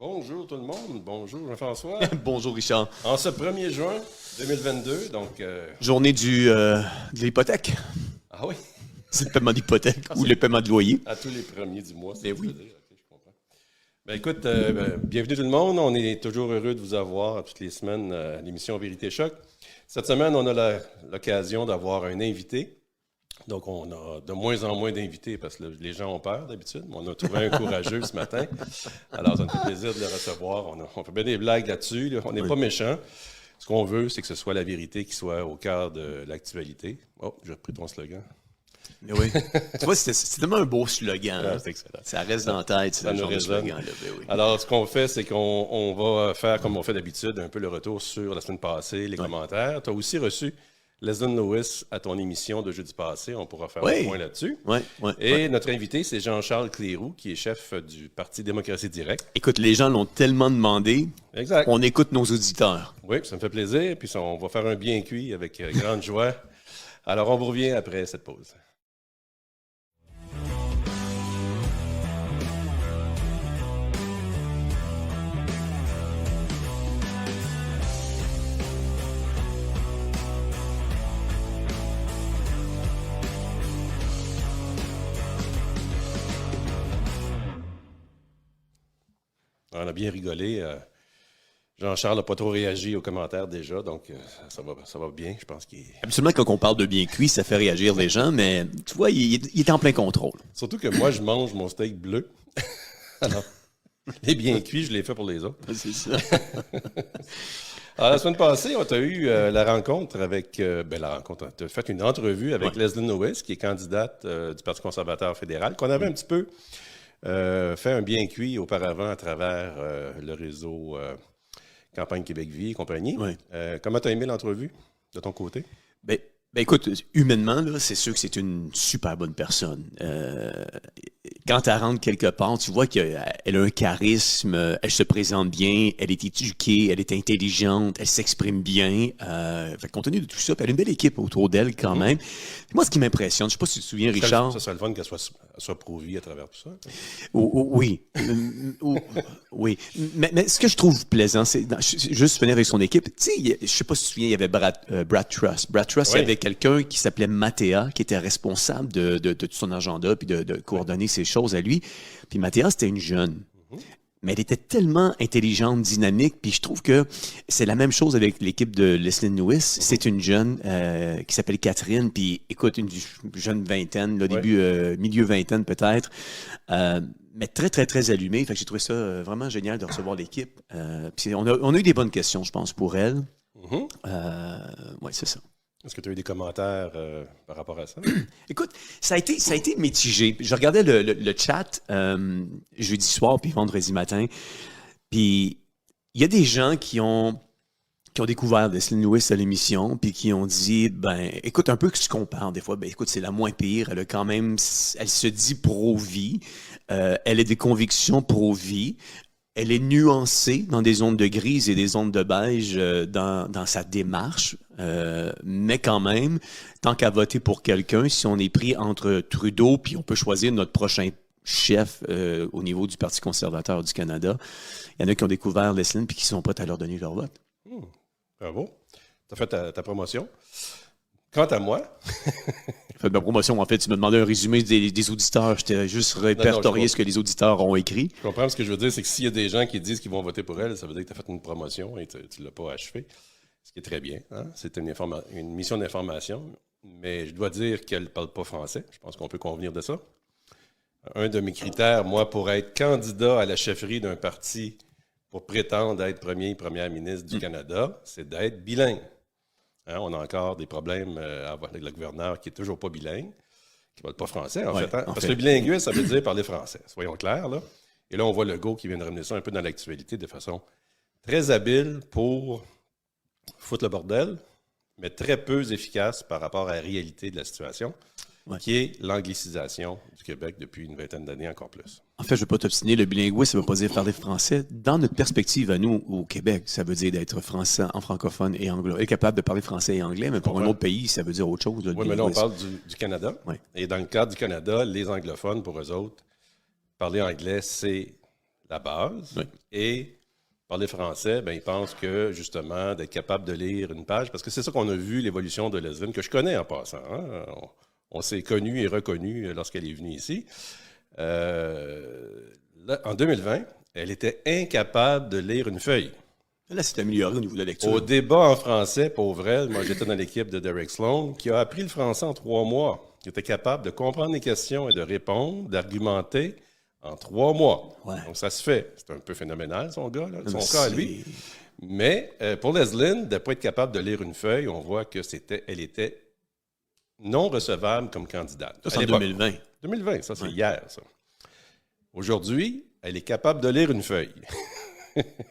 Bonjour tout le monde, bonjour Jean-François. Bonjour Richard. En ce 1er juin 2022, donc... Journée de l'hypothèque. Ah oui, C'est le paiement d'hypothèque ou le paiement de loyer. à tous les premiers du mois, Ben ça oui. veut dire. Ok, je comprends. Ben écoute, bienvenue tout le monde. On est toujours heureux de vous avoir toutes les semaines à l'émission Vérité Choc. Cette semaine, on a l'occasion d'avoir un invité. Donc, on a de moins en moins d'invités parce que les gens ont peur d'habitude. Mais on a trouvé un courageux ce matin. Alors, ça nous fait plaisir de le recevoir. On fait bien des blagues là-dessus. Là. On n'est pas méchants. Ce qu'on veut, c'est que ce soit la vérité qui soit au cœur de l'actualité. Oh, j'ai repris ton slogan. Mais oui. Tu vois, c'est tellement un beau slogan. Ah, Hein. c'est excellent. Ça reste dans la tête, Ça ce nous genre de résonne. slogan-là. Ben oui. Alors, ce qu'on fait, c'est qu'on va faire, comme on fait d'habitude, un peu le retour sur la semaine passée, les commentaires. Tu as aussi reçu Leslie Lewis à ton émission de jeudi passé. On pourra faire un point là-dessus. Oui. Et notre invité, c'est Jean-Charles Cléroux, qui est chef du Parti démocratie directe. Écoute, les gens l'ont tellement demandé. Exact. On écoute nos auditeurs. Oui, ça me fait plaisir. Puis on va faire un bien cuit avec grande joie. Alors, on vous revient après cette pause. On a bien rigolé. Jean-Charles n'a pas trop réagi aux commentaires déjà, donc ça va bien. Je pense qu'il est... Absolument, quand on parle de bien cuit, ça fait réagir les gens, mais tu vois, il est en plein contrôle. Surtout que moi, je mange mon steak bleu. Alors, les bien cuits, je l'ai fait pour les autres. C'est ça. Alors, la semaine passée, on a eu la rencontre avec... la rencontre, tu as fait une entrevue avec Leslie Lewis, qui est candidate du Parti conservateur fédéral, qu'on avait un petit peu fait un bien cuit auparavant à travers le réseau Campagne Québec Vie et compagnie. Oui. Comment tu as aimé l'entrevue de ton côté? Ben, écoute, humainement, là, c'est sûr que c'est une super bonne personne. Quand elle rentre quelque part, tu vois qu'elle a un charisme, elle se présente bien, elle est éduquée, elle est intelligente, elle s'exprime bien. Compte tenu de tout ça, puis elle a une belle équipe autour d'elle quand même. Puis moi, ce qui m'impressionne, je sais pas si tu te souviens, Richard. Ça serait le fun qu'elle soit pro-vie à travers tout ça. Oui. Oui. Mais ce que je trouve plaisant, c'est juste venir avec son équipe. Tu sais, je sais pas si tu te souviens, il y avait Brad Truss. Brad Truss, il y avait quelqu'un qui s'appelait Mattea, qui était responsable de tout son agenda, puis de coordonner ses choses à lui. Puis Mattea, c'était une jeune. Mais elle était tellement intelligente, dynamique, puis je trouve que c'est la même chose avec l'équipe de Leslie Lewis. C'est une jeune qui s'appelle Catherine, puis écoute, une jeune vingtaine, milieu vingtaine peut-être, mais très, très, très allumée. Fait que j'ai trouvé ça vraiment génial de recevoir l'équipe. Puis on a eu des bonnes questions, je pense, pour elle. Oui, c'est ça. Est-ce que tu as eu des commentaires par rapport à ça? Écoute, ça a été mitigé. Je regardais le chat jeudi soir puis vendredi matin. Puis il y a des gens qui ont découvert Leslie Lewis à l'émission puis qui ont dit, ben, écoute, un peu ce qu'on parle des fois, ben, écoute, c'est la moins pire. Elle a quand même, elle se dit pro-vie. Elle a des convictions pro-vie. Elle est nuancée dans des zones de grise et des zones de beige dans sa démarche. Mais quand même, tant qu'à voter pour quelqu'un, si on est pris entre Trudeau, puis on peut choisir notre prochain chef au niveau du Parti conservateur du Canada, il y en a qui ont découvert Leslie puis qui sont prêts à leur donner leur vote. Bravo. Tu as fait ta promotion. Quant à moi... J'ai fait ma promotion. En fait, tu me demandais un résumé des auditeurs. Je t'ai juste répertorié ce que les auditeurs ont écrit. Je comprends. Ce que je veux dire, c'est que s'il y a des gens qui disent qu'ils vont voter pour elle, ça veut dire que tu as fait une promotion et tu ne l'as pas achevé. Ce qui est très bien. Hein? C'est une mission d'information. Mais je dois dire qu'elle ne parle pas français. Je pense qu'on peut convenir de ça. Un de mes critères, moi, pour être candidat à la chefferie d'un parti pour prétendre être première ministre du Canada, c'est d'être bilingue. Hein, on a encore des problèmes avec le gouverneur qui n'est toujours pas bilingue, qui ne parle pas français, en fait. Hein? Parce que le bilinguisme, ça veut dire parler français. Soyons clairs, là. Et là, on voit Legault qui vient de ramener ça un peu dans l'actualité de façon très habile pour foutre le bordel, mais très peu efficace par rapport à la réalité de la situation, qui est l'anglicisation du Québec depuis une vingtaine d'années, encore plus. En fait, je ne veux pas t'obstiner, le bilinguisme, ça ne veut pas dire parler français. Dans notre perspective à nous, au Québec, ça veut dire d'être français en francophone et anglo. Être capable de parler français et anglais, mais pour un autre pays, ça veut dire autre chose. Oui, mais là, on parle du Canada. Ouais. Et dans le cadre du Canada, les anglophones, pour eux autres, parler anglais, c'est la base. Oui. Et parler français, ben, ils pensent que, justement, d'être capable de lire une page, parce que c'est ça qu'on a vu, l'évolution de Leslyn, que je connais en passant. Hein? On s'est connus et reconnus lorsqu'elle est venue ici. Là, en 2020, elle était incapable de lire une feuille. Là, c'est amélioré au niveau de la lecture. Au débat en français, pauvre elle, moi j'étais dans l'équipe de Derek Sloan, qui a appris le français en 3 mois, qui était capable de comprendre les questions et de répondre, d'argumenter en 3 mois. Ouais. Donc ça se fait. C'est un peu phénoménal, son gars, là, son Mais cas à lui. Mais pour Leslyn, de ne pas être capable de lire une feuille, on voit que elle était non recevable comme candidate. Ça, c'est en 2020. 2020, ça c'est hier, ça. Aujourd'hui, elle est capable de lire une feuille.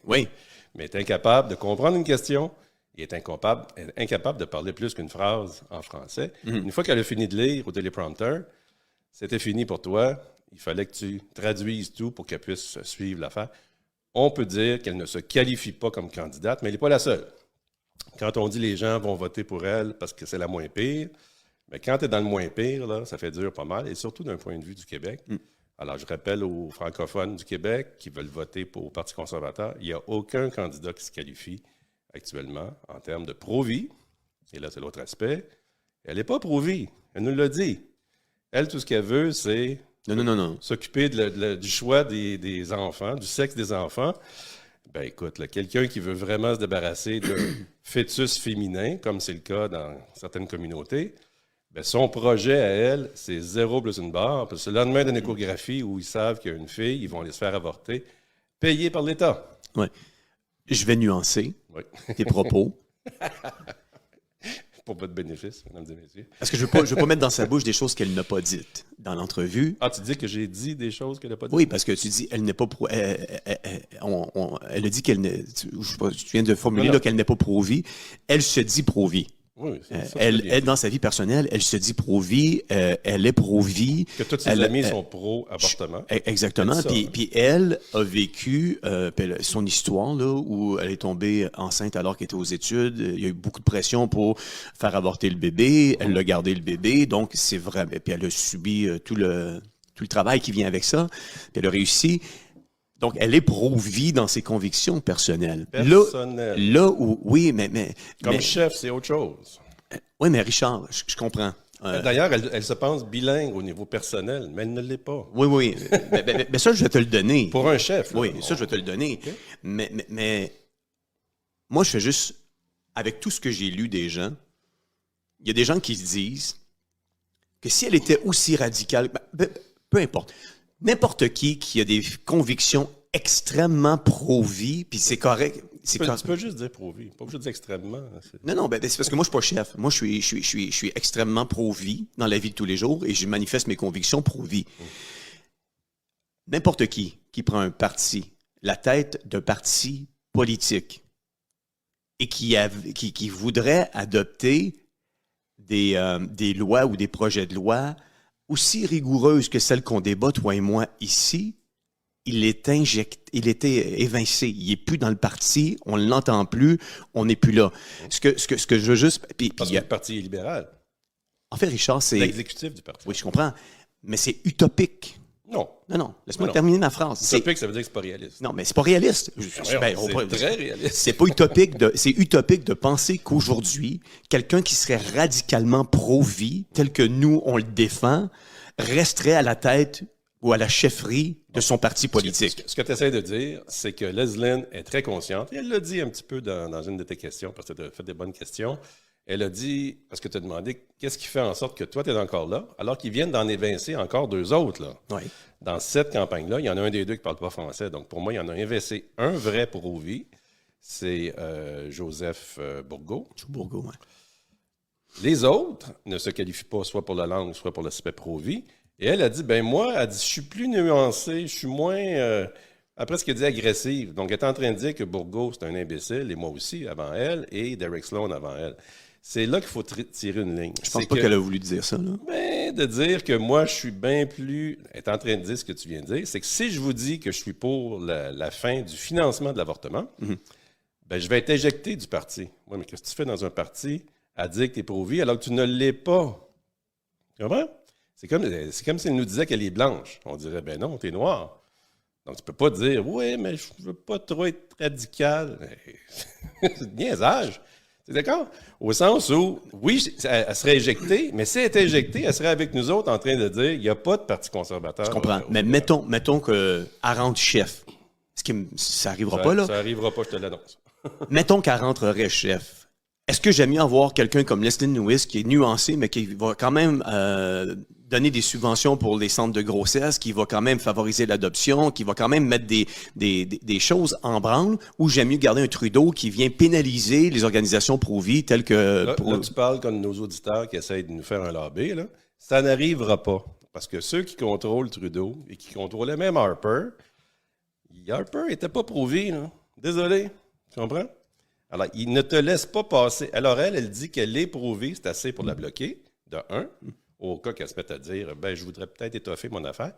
Oui. Mais est incapable de comprendre une question et est incapable de parler plus qu'une phrase en français. Une fois qu'elle a fini de lire au téléprompteur, c'était fini pour toi. Il fallait que tu traduises tout pour qu'elle puisse suivre l'affaire. On peut dire qu'elle ne se qualifie pas comme candidate, mais elle n'est pas la seule. Quand on dit les gens vont voter pour elle parce que c'est la moins pire, mais quand tu es dans le moins pire, là, ça fait dur pas mal, et surtout d'un point de vue du Québec. Alors, je rappelle aux francophones du Québec qui veulent voter pour le Parti conservateur, il n'y a aucun candidat qui se qualifie actuellement en termes de pro-vie. Et là, c'est l'autre aspect. Elle n'est pas pro-vie. Elle nous l'a dit. Elle, tout ce qu'elle veut, c'est Non. s'occuper du choix des enfants, du sexe des enfants. Ben écoute, là, quelqu'un qui veut vraiment se débarrasser de fœtus féminin, comme c'est le cas dans certaines communautés, ben, son projet à elle, c'est 0 plus une barre. Parce que le lendemain d'une échographie où ils savent qu'il y a une fille, ils vont aller se faire avorter, payés par l'État. Oui. Je vais nuancer tes propos. Pour votre bénéfice, mesdames et messieurs. Parce que je ne veux pas mettre dans sa bouche des choses qu'elle n'a pas dites dans l'entrevue. Ah, tu dis que j'ai dit des choses qu'elle n'a pas dites? Oui, parce que tu dis, elle n'est pas pro. Elle a dit qu'elle n'est. Tu viens de formuler là, qu'elle n'est pas pro-vie. Elle se dit pro-vie. Oui, elle, dans sa vie personnelle, elle se dit pro-vie, elle est pro-vie. Que tous ses amis sont pro-avortement. Exactement. Puis elle a vécu son histoire là, où elle est tombée enceinte alors qu'elle était aux études. Il y a eu beaucoup de pression pour faire avorter le bébé. Elle a gardé le bébé. Donc, c'est vrai. Puis elle a subi tout le travail qui vient avec ça. Puis elle a réussi. Donc, elle est pro-vie dans ses convictions personnelles. Là où, oui, mais Comme chef, c'est autre chose. Oui, mais Richard, je comprends. D'ailleurs, elle se pense bilingue au niveau personnel, mais elle ne l'est pas. Oui. mais ça, je vais te le donner. Pour un chef. Là, oui, ça, je vais te le donner. Okay. Mais moi, je fais juste, avec tout ce que j'ai lu des gens, il y a des gens qui se disent que si elle était aussi radicale, peu importe. N'importe qui a des convictions extrêmement pro-vie, puis c'est correct. Tu peux juste dire pro-vie, pas juste dire extrêmement. Non, c'est parce que moi, je suis pas chef. Moi, je suis extrêmement pro-vie dans la vie de tous les jours et je manifeste mes convictions pro-vie. N'importe qui prend un parti, la tête d'un parti politique, et qui voudrait adopter des lois ou des projets de loi aussi rigoureuse que celle qu'on débat, toi et moi, ici, il est évincé. Il n'est plus dans le parti, on ne l'entend plus, on n'est plus là. Ce que je veux juste... Parce que le parti est libéral. En fait, Richard, c'est... L'exécutif du parti. Oui, je comprends. Mais c'est utopique. Non. Laisse-moi terminer ma phrase. Utopique, ça veut dire que c'est pas réaliste. Non, mais c'est pas réaliste. C'est très réaliste. C'est pas utopique c'est utopique de penser qu'aujourd'hui, quelqu'un qui serait radicalement pro-vie, tel que nous, on le défend, resterait à la tête ou à la chefferie de son parti politique. Ce que tu essaies de dire, c'est que Leslyn est très consciente, et elle l'a dit un petit peu dans une de tes questions, parce que tu as fait des bonnes questions. Elle a dit, parce que tu as demandé, qu'est-ce qui fait en sorte que toi, tu es encore là, alors qu'ils viennent d'en évincer encore 2 autres. Là. Oui. Dans cette campagne-là, il y en a un des 2 qui ne parle pas français. Donc, pour moi, il y en a évincé un vrai pro-vie. C'est Joseph Bourgault. Bourgault, oui. Les autres ne se qualifient pas soit pour la langue, soit pour l'aspect pro-vie. Et elle a dit, je suis plus nuancée, je suis moins... Après ce qu'elle dit, agressive. Donc, elle est en train de dire que Bourgault, c'est un imbécile, et moi aussi, avant elle, et Derek Sloan avant elle. C'est là qu'il faut tirer une ligne. Je pense pas qu'elle a voulu dire ça, là. De dire que moi, je suis bien plus... Elle est en train de dire ce que tu viens de dire. C'est que si je vous dis que je suis pour la fin du financement de l'avortement, je vais être éjecté du parti. Oui, mais qu'est-ce que tu fais dans un parti à dire que tu es pro-vie alors que tu ne l'es pas? Tu comprends? C'est comme si elle nous disait qu'elle est blanche. On dirait, ben non, t'es noire. Donc, tu peux pas dire, oui, mais je veux pas trop être radical. C'est niaisage. Tu es d'accord? Au sens où, oui, elle serait éjectée, mais si elle était éjectée, elle serait avec nous autres en train de dire, il n'y a pas de parti conservateur. Je comprends. Mais mettons qu'elle rentre chef. Ça n'arrivera pas, là. Ça n'arrivera pas, je te l'annonce. Mettons qu'elle rentrerait chef. Est-ce que j'aime mieux avoir quelqu'un comme Leslyn Lewis qui est nuancé, mais qui va quand même donner des subventions pour les centres de grossesse, qui va quand même favoriser l'adoption, qui va quand même mettre des choses en branle, ou j'aime mieux garder un Trudeau qui vient pénaliser les organisations pro-vie telles que... Là, tu parles comme nos auditeurs qui essayent de nous faire un lobby, là. Ça n'arrivera pas. Parce que ceux qui contrôlent Trudeau et qui contrôlaient même Harper n'était pas pro-vie, là. Désolé. Tu comprends? Alors, il ne te laisse pas passer. Alors, elle dit qu'elle est pro-vie, c'est assez pour la bloquer, de un. Au cas qu'elle se mette à dire, je voudrais peut-être étoffer mon affaire.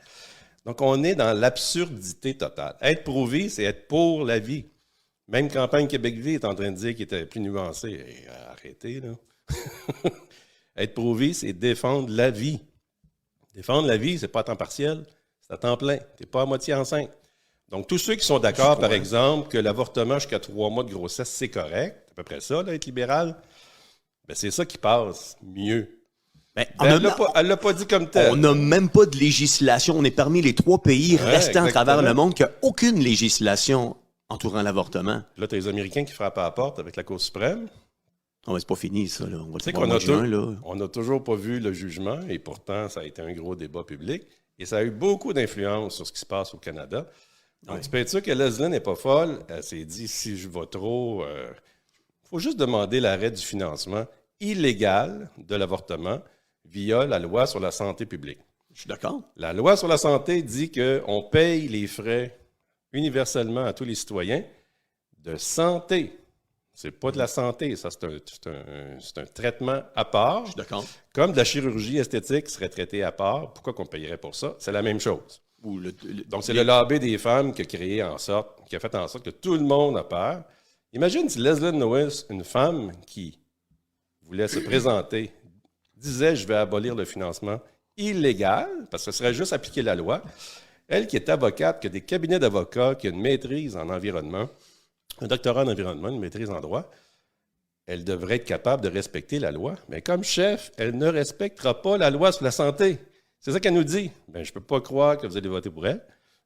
Donc, on est dans l'absurdité totale. Être pro-vie, c'est être pour la vie. Même Campagne Québec-Vie est en train de dire qu'il était plus nuancé. Arrêtez, là. Être pro-vie, c'est défendre la vie. Défendre la vie, c'est pas à temps partiel, c'est à temps plein. Tu n'es pas à moitié enceinte. Donc, tous ceux qui sont d'accord, par exemple, que l'avortement jusqu'à 3 mois de grossesse, c'est correct, c'est à peu près ça, là, être libéral, c'est ça qui passe mieux. Elle ne l'a pas dit comme tel. On n'a même pas de législation. On est parmi les 3 pays restants à travers le monde qui n'a aucune législation entourant l'avortement. Là, tu as les Américains qui frappent à la porte avec la Cour suprême. Oh, c'est pas fini, ça. Là. On va tu sais qu'on n'a toujours pas vu le jugement, et pourtant, ça a été un gros débat public. Et ça a eu beaucoup d'influence sur ce qui se passe au Canada. Donc, tu peux être sûr que Leslyn n'est pas folle. Elle s'est dit, si je vais trop... faut juste demander l'arrêt du financement illégal de l'avortement via la loi sur la santé publique. Je suis d'accord. La loi sur la santé dit qu'on paye les frais universellement à tous les citoyens de santé. C'est pas de la santé, ça, c'est un traitement à part. Je suis d'accord. Comme de la chirurgie esthétique serait traitée à part. Pourquoi qu'on payerait pour ça? C'est la même chose. Donc, c'est le lobby des femmes qui a fait en sorte que tout le monde a peur. Imagine si Leslyn Lewis, une femme qui voulait se présenter, disait « Je vais abolir le financement illégal », parce que ce serait juste appliquer la loi. Elle qui est avocate, qui a des cabinets d'avocats, qui a une maîtrise en environnement, un doctorat en environnement, une maîtrise en droit, elle devrait être capable de respecter la loi. Mais comme chef, elle ne respectera pas la loi sur la santé. C'est ça qu'elle nous dit. Je ne peux pas croire que vous allez voter pour elle.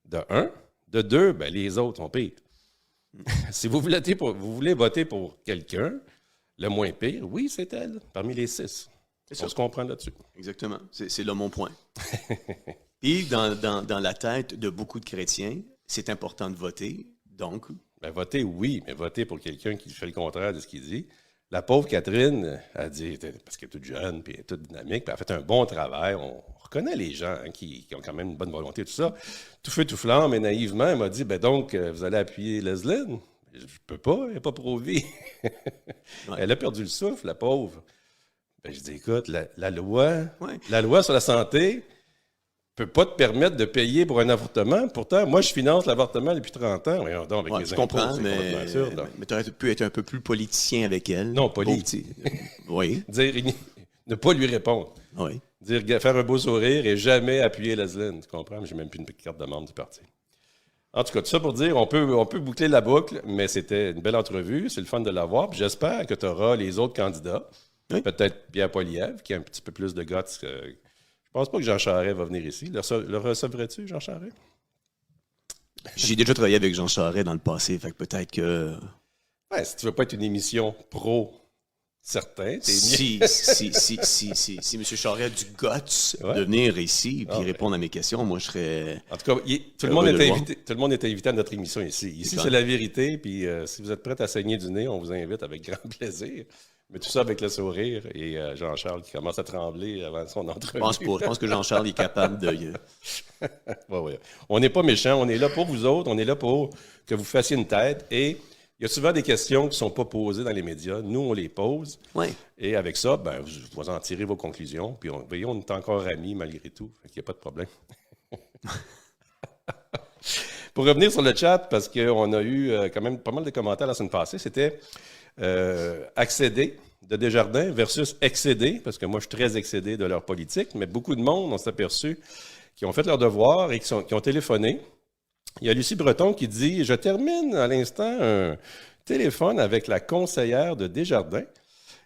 De un. De deux, les autres sont pires. Si vous voulez voter pour quelqu'un, le moins pire, oui, c'est elle, parmi les 6. On se comprend là-dessus. Exactement. C'est là mon point. Puis, dans la tête de beaucoup de chrétiens, c'est important de voter. Donc... voter, oui, mais voter pour quelqu'un qui fait le contraire de ce qu'il dit. La pauvre Catherine a dit, parce qu'elle est toute jeune, puis elle est toute dynamique, puis elle a fait un bon travail. On reconnaît les gens qui ont quand même une bonne volonté, tout ça. Tout feu, tout flamme, mais naïvement, elle m'a dit, donc, vous allez appuyer Leslyn? Je peux pas, elle n'est pas pro-vie. Ouais. Elle a perdu le souffle, la pauvre. Je dis, écoute, la loi sur la santé ne peut pas te permettre de payer pour un avortement. Pourtant, moi, je finance l'avortement depuis 30 ans. Voyons donc, avec les je impôts, comprends, mais tu aurais pu être un peu plus politicien avec elle. Non, Oui. Dire, ne pas lui répondre. Oui. Dire, faire un beau sourire et jamais appuyer Leslyn. Tu comprends? Mais j'ai même plus une carte de membre du parti. En tout cas, tout ça pour dire, on peut boucler la boucle, mais c'était une belle entrevue. C'est le fun de l'avoir. Puis j'espère que tu auras les autres candidats. Oui. Peut-être Pierre Poilievre, qui a un petit peu plus de guts. Je pense pas que Jean Charest va venir ici. Le recevrais-tu, Jean Charest? J'ai déjà travaillé avec Jean Charest dans le passé, fait que peut-être que... Ouais, si tu veux pas être une émission pro, certain. Si M. Charest a du guts de venir ici et répondre à mes questions, moi, je serais... En tout cas, tout le monde est invité à notre émission ici. Ici, c'est la vérité, puis si vous êtes prêts à saigner du nez, on vous invite avec grand plaisir. Mais tout ça avec le sourire et Jean-Charles qui commence à trembler avant son entrevue. Je pense que Jean-Charles est capable de... Ouais. On n'est pas méchants, on est là pour vous autres, on est là pour que vous fassiez une tête. Et il y a souvent des questions qui ne sont pas posées dans les médias. Nous, on les pose. Ouais. Et avec ça, vous en tirez vos conclusions. Puis on est encore amis malgré tout. Il n'y a pas de problème. Pour revenir sur le chat, parce qu'on a eu quand même pas mal de commentaires la semaine passée, c'était... accéder de Desjardins versus excéder, parce que moi, je suis très excédé de leur politique, mais beaucoup de monde, on s'est aperçu, qui ont fait leur devoir et qui ont téléphoné Il y a Lucie Breton qui dit « Je termine à l'instant un téléphone avec la conseillère de Desjardins.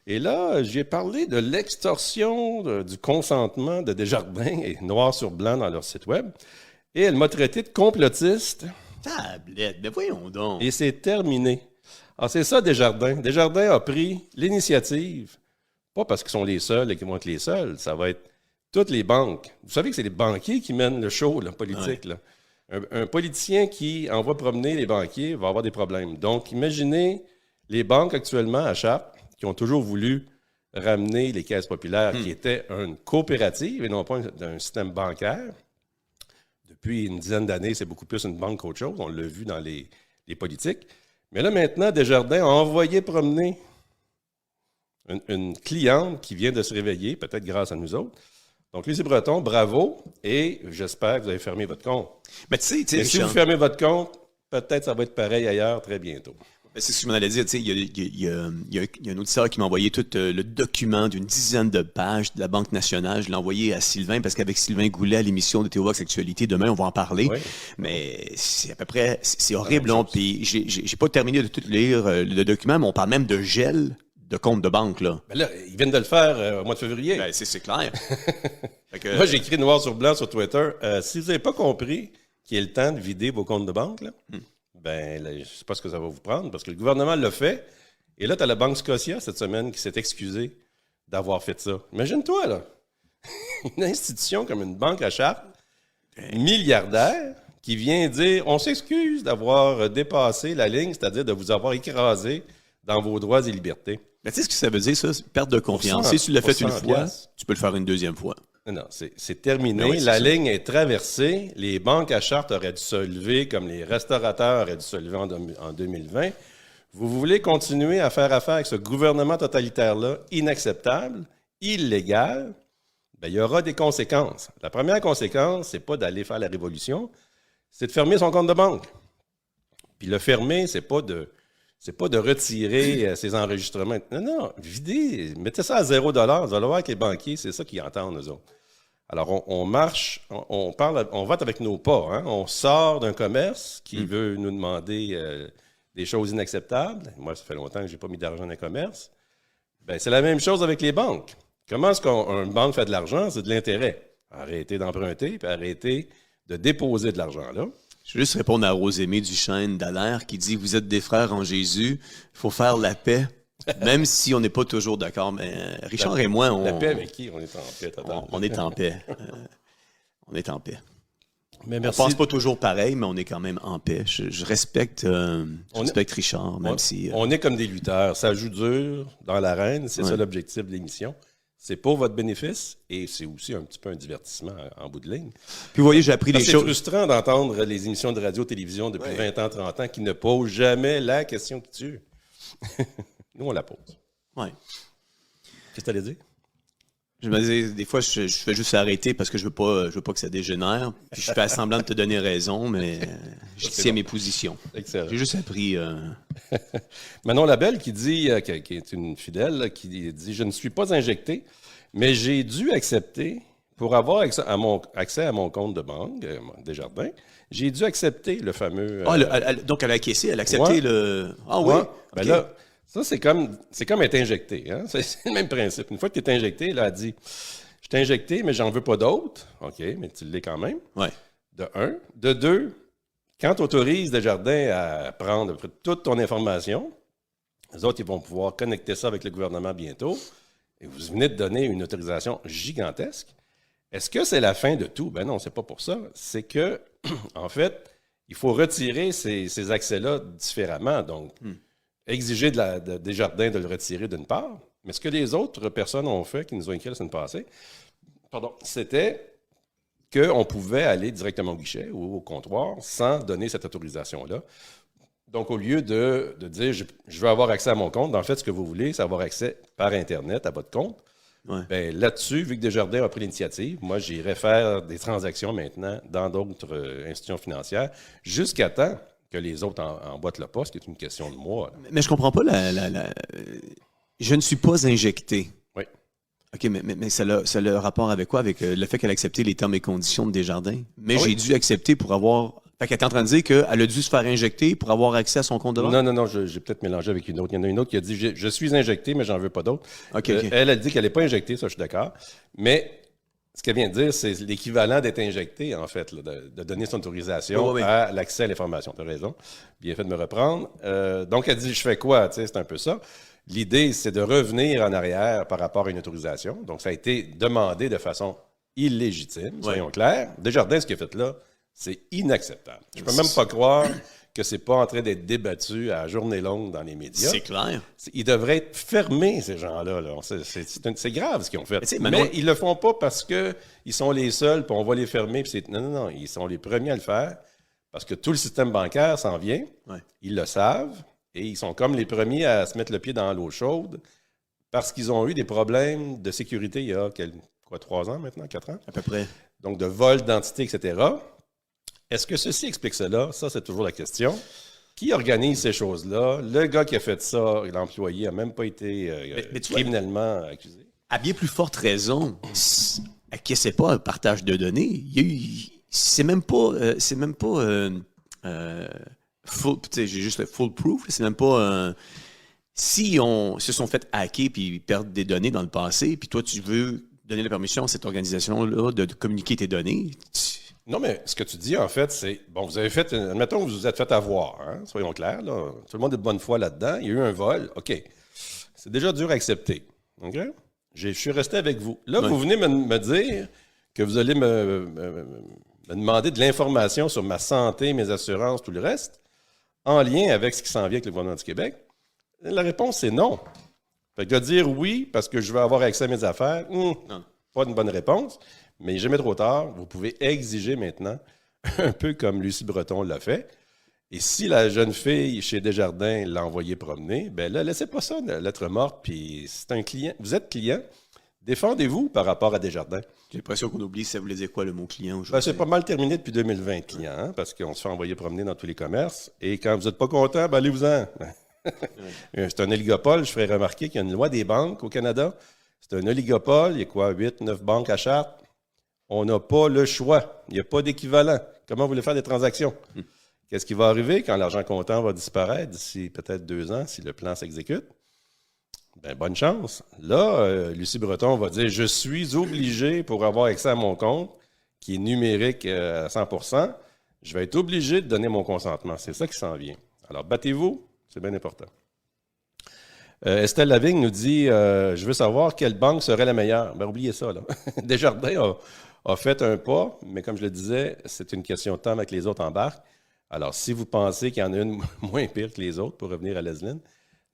Et là, j'ai parlé de l'extorsion du consentement de Desjardins, et noir sur blanc dans leur site web. Et elle m'a traité de complotiste. Tablette, mais voyons donc. Et c'est terminé. Alors, c'est ça, Desjardins. Desjardins a pris l'initiative, pas parce qu'ils sont les seuls et qu'ils vont être les seuls, ça va être toutes les banques. Vous savez que c'est les banquiers qui mènent le show là, politique. Ouais. Là. Un politicien qui envoie promener les banquiers va avoir des problèmes. Donc, imaginez les banques actuellement à Chartres qui ont toujours voulu ramener les caisses populaires, qui étaient une coopérative et non pas un système bancaire. Depuis une dizaine d'années, c'est beaucoup plus une banque qu'autre chose. On l'a vu dans les politiques. Mais là, maintenant, Desjardins a envoyé promener une cliente qui vient de se réveiller, peut-être grâce à nous autres. Donc, Lucie Breton, bravo, et j'espère que vous avez fermé votre compte. Mais tu sais, si vous fermez votre compte, peut-être ça va être pareil ailleurs très bientôt. C'est ce que je m'en allais dire. Il y a un auditeur qui m'a envoyé tout le document d'une dizaine de pages de la Banque nationale. Je l'ai envoyé à Sylvain parce qu'avec Sylvain Goulet à l'émission de Théovox Actualité, demain, on va en parler. Oui. Mais c'est à peu près... C'est horrible. Puis j'ai pas terminé de tout lire le document, mais on parle même de gel de compte de banque. Là. Ben là, ils viennent de le faire au mois de février. Ben, c'est clair. Moi, j'ai écrit noir sur blanc sur Twitter. Si vous n'avez pas compris qu'il est le temps de vider vos comptes de banque, là, ben, là, je ne sais pas ce que ça va vous prendre, parce que le gouvernement l'a fait. Et là, tu as la Banque Scotia cette semaine qui s'est excusée d'avoir fait ça. Imagine-toi, là. Une institution comme une banque à Chartres, milliardaire, qui vient dire on s'excuse d'avoir dépassé la ligne, c'est-à-dire de vous avoir écrasé dans vos droits et libertés. Mais tu sais ce que ça veut dire, ça? Perte de confiance. Si tu l'as fait une fois, tu peux le faire une deuxième fois. Non, c'est terminé. Oui, la ligne est traversée. Les banques à Chartres auraient dû se lever comme les restaurateurs auraient dû se lever en 2020. Vous voulez continuer à faire affaire avec ce gouvernement totalitaire-là, inacceptable, illégal, bien, il y aura des conséquences. La première conséquence, c'est pas d'aller faire la révolution, c'est de fermer son compte de banque. Puis le fermer, c'est pas de retirer ses enregistrements. Non, videz, mettez ça à 0 $. Vous allez voir que les banquiers, c'est ça qu'ils entendent, eux autres. Alors, on marche, on vote avec nos pas. Hein? On sort d'un commerce qui veut nous demander des choses inacceptables. Moi, ça fait longtemps que je n'ai pas mis d'argent dans un commerce. Bien, c'est la même chose avec les banques. Comment est-ce qu'une banque fait de l'argent? C'est de l'intérêt. Arrêtez d'emprunter, puis arrêtez de déposer de l'argent là. Je vais juste répondre à Rosémée Duchesne d'Alaire qui dit « Vous êtes des frères en Jésus, il faut faire la paix, même si on n'est pas toujours d'accord. » Mais Richard et moi, La paix avec qui? On est en paix, on est en paix. On est en paix. Mais merci. On pense pas toujours pareil, mais on est quand même en paix. Je respecte Richard, même si... On est comme des lutteurs. Ça joue dur dans l'arène. C'est ça l'objectif de l'émission. C'est pour votre bénéfice et c'est aussi un petit peu un divertissement en bout de ligne. Puis vous voyez, j'ai appris des choses. C'est frustrant d'entendre les émissions de radio-télévision depuis 20 ans, 30 ans qui ne posent jamais la question qui tue. Nous, on la pose. Oui. Qu'est-ce que tu allais dire? Je me disais, des fois, je fais juste arrêter parce que je veux pas que ça dégénère. Puis je fais semblant de te donner raison, mais je tiens mes positions. Excellent. J'ai juste appris... Manon Labelle qui dit, qui est une fidèle, qui dit « Je ne suis pas injecté, mais j'ai dû accepter, pour avoir accès à mon compte de banque, Desjardins, j'ai dû accepter le fameux... donc elle a acquiescé, elle a accepté le... Ah oui? Ouais. Ben là, ça, c'est comme être injecté. Hein? C'est le même principe. Une fois que tu es injecté, là, elle dit « Je t'ai injecté, mais j'en veux pas d'autres. » OK, mais tu l'es quand même. Ouais. De un. De deux, quand tu autorises Desjardins à prendre toute ton information, les autres, ils vont pouvoir connecter ça avec le gouvernement bientôt. Et vous venez de donner une autorisation gigantesque. Est-ce que c'est la fin de tout? Ben non, c'est pas pour ça. C'est que, en fait, il faut retirer ces accès-là différemment. Donc, exiger de Desjardins de le retirer d'une part. Mais ce que les autres personnes ont fait, qui nous ont écrit la semaine passée, c'était qu'on pouvait aller directement au guichet ou au comptoir sans donner cette autorisation-là. Donc, au lieu de dire « je veux avoir accès à mon compte », dans le fait, ce que vous voulez, c'est avoir accès par Internet à votre compte. Ouais. Bien, là-dessus, vu que Desjardins a pris l'initiative, moi, j'irai faire des transactions maintenant dans d'autres institutions financières jusqu'à temps que les autres emboîtent le pas, ce qui est une question de moi. Là. Mais je comprends pas Je ne suis pas injecté. Oui. OK, mais ça a rapport avec quoi? Avec le fait qu'elle a accepté les termes et conditions de Desjardins. Mais j'ai dû accepter pour avoir Fait qu'elle est en train de dire qu'elle a dû se faire injecter pour avoir accès à son compte de banque? Non, j'ai peut-être mélangé avec une autre. Il y en a une autre qui a dit je suis injecté, mais j'en veux pas d'autres. OK. Elle a dit qu'elle n'est pas injectée, ça, je suis d'accord. Mais ce qu'elle vient de dire, c'est l'équivalent d'être injecté, en fait, là, de donner son autorisation à l'accès à l'information. Tu as raison. Bien fait de me reprendre. Donc, elle dit je fais quoi? Tu sais, c'est un peu ça. L'idée, c'est de revenir en arrière par rapport à une autorisation. Donc, ça a été demandé de façon illégitime, soyons clairs. Desjardins, ce qu'il a fait là, c'est inacceptable. Je peux même pas croire que c'est pas en train d'être débattu à journée longue dans les médias. C'est clair. Ils devraient être fermés, ces gens-là. Là. C'est grave ce qu'ils ont fait. Mais ils le font pas parce qu'ils sont les seuls, puis on va les fermer. Non. Ils sont les premiers à le faire parce que tout le système bancaire s'en vient. Ouais. Ils le savent et ils sont comme les premiers à se mettre le pied dans l'eau chaude parce qu'ils ont eu des problèmes de sécurité il y a 3 ans maintenant, 4 ans? À peu près. Donc, de vol d'identité, etc. Est-ce que ceci explique cela? Ça, c'est toujours la question. Qui organise ces choses-là? Le gars qui a fait ça, l'employé, n'a même pas été criminellement accusé. À bien plus forte raison, que c'est pas un partage de données. C'est même pas full, j'ai juste le full proof. C'est même pas si on se sont fait hacker puis ils perdent des données dans le passé, puis toi tu veux donner la permission à cette organisation-là de communiquer tes données. Non, mais ce que tu dis, en fait, c'est... Bon, vous avez fait... Admettons que vous vous êtes fait avoir, hein, soyons clairs, là. Tout le monde est de bonne foi là-dedans. Il y a eu un vol. OK. C'est déjà dur à accepter. OK? Je suis resté avec vous. Là, vous venez me dire que vous allez me demander de l'information sur ma santé, mes assurances, tout le reste, en lien avec ce qui s'en vient avec le gouvernement du Québec. La réponse, c'est non. Fait que de dire oui, parce que je veux avoir accès à mes affaires, pas une bonne réponse. Mais jamais trop tard, vous pouvez exiger maintenant, un peu comme Lucie Breton l'a fait. Et si la jeune fille chez Desjardins l'a envoyé promener, ben là, laissez pas ça, la lettre morte, puis c'est un client. Vous êtes client, défendez-vous par rapport à Desjardins. J'ai l'impression qu'on oublie ça voulait dire quoi le mot client aujourd'hui. Ben, c'est pas mal terminé depuis 2020, client, hein, parce qu'on se fait envoyer promener dans tous les commerces. Et quand vous n'êtes pas content, ben allez-vous-en. C'est un oligopole. Je ferai remarquer qu'il y a une loi des banques au Canada. C'est un oligopole. Il y a quoi, 8, 9 banques à charte? On n'a pas le choix. Il n'y a pas d'équivalent. Comment vous voulez faire des transactions? Qu'est-ce qui va arriver quand l'argent comptant va disparaître d'ici peut-être 2 ans, si le plan s'exécute? Ben, bonne chance. Là, Lucie Breton va dire, je suis obligé, pour avoir accès à mon compte, qui est numérique à 100%, je vais être obligé de donner mon consentement. C'est ça qui s'en vient. Alors, battez-vous, c'est bien important. Estelle Lavigne nous dit, je veux savoir quelle banque serait la meilleure. Ben, oubliez ça, là. Desjardins a fait un pas, mais comme je le disais, c'est une question de temps avec les autres embarques. Alors, si vous pensez qu'il y en a une moins pire que les autres, pour revenir à Lesline,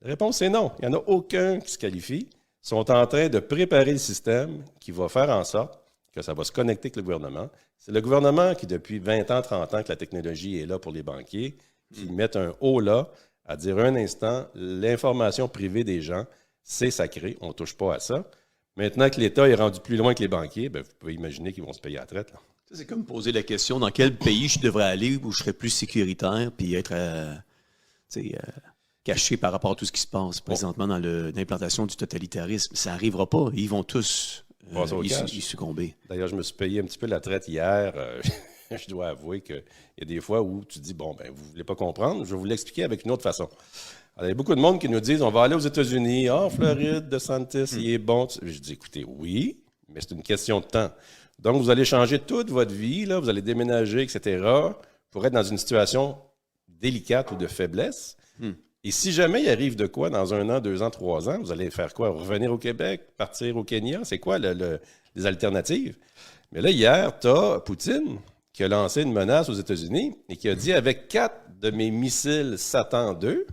la réponse est non. Il n'y en a aucun qui se qualifie. Ils sont en train de préparer le système qui va faire en sorte que ça va se connecter avec le gouvernement. C'est le gouvernement qui, depuis 20 ans, 30 ans, que la technologie est là pour les banquiers, qui mettent un haut là à dire un instant, l'information privée des gens, c'est sacré, on ne touche pas à ça. Maintenant que l'État est rendu plus loin que les banquiers, ben, vous pouvez imaginer qu'ils vont se payer à la traite. Là. C'est comme poser la question dans quel pays je devrais aller où je serais plus sécuritaire puis être caché par rapport à tout ce qui se passe présentement dans l'implantation du totalitarisme. Ça n'arrivera pas. Ils vont tous y succomber. D'ailleurs, je me suis payé un petit peu la traite hier. Je dois avouer qu'il y a des fois où tu dis, bon, ben, vous ne voulez pas comprendre, je vais vous l'expliquer avec une autre façon. Alors, il y a beaucoup de monde qui nous disent, on va aller aux États-Unis, Floride, DeSantis, il est bon. Je dis, écoutez, oui, mais c'est une question de temps. Donc, vous allez changer toute votre vie, là, vous allez déménager, etc., pour être dans une situation délicate ou de faiblesse. Et si jamais il arrive de quoi dans 1 an, 2 ans, 3 ans, vous allez faire quoi? Revenir au Québec? Partir au Kenya? C'est quoi les alternatives? Mais là, hier, tu as Poutine qui a lancé une menace aux États-Unis et qui a dit, avec 4 de mes missiles Satan 2,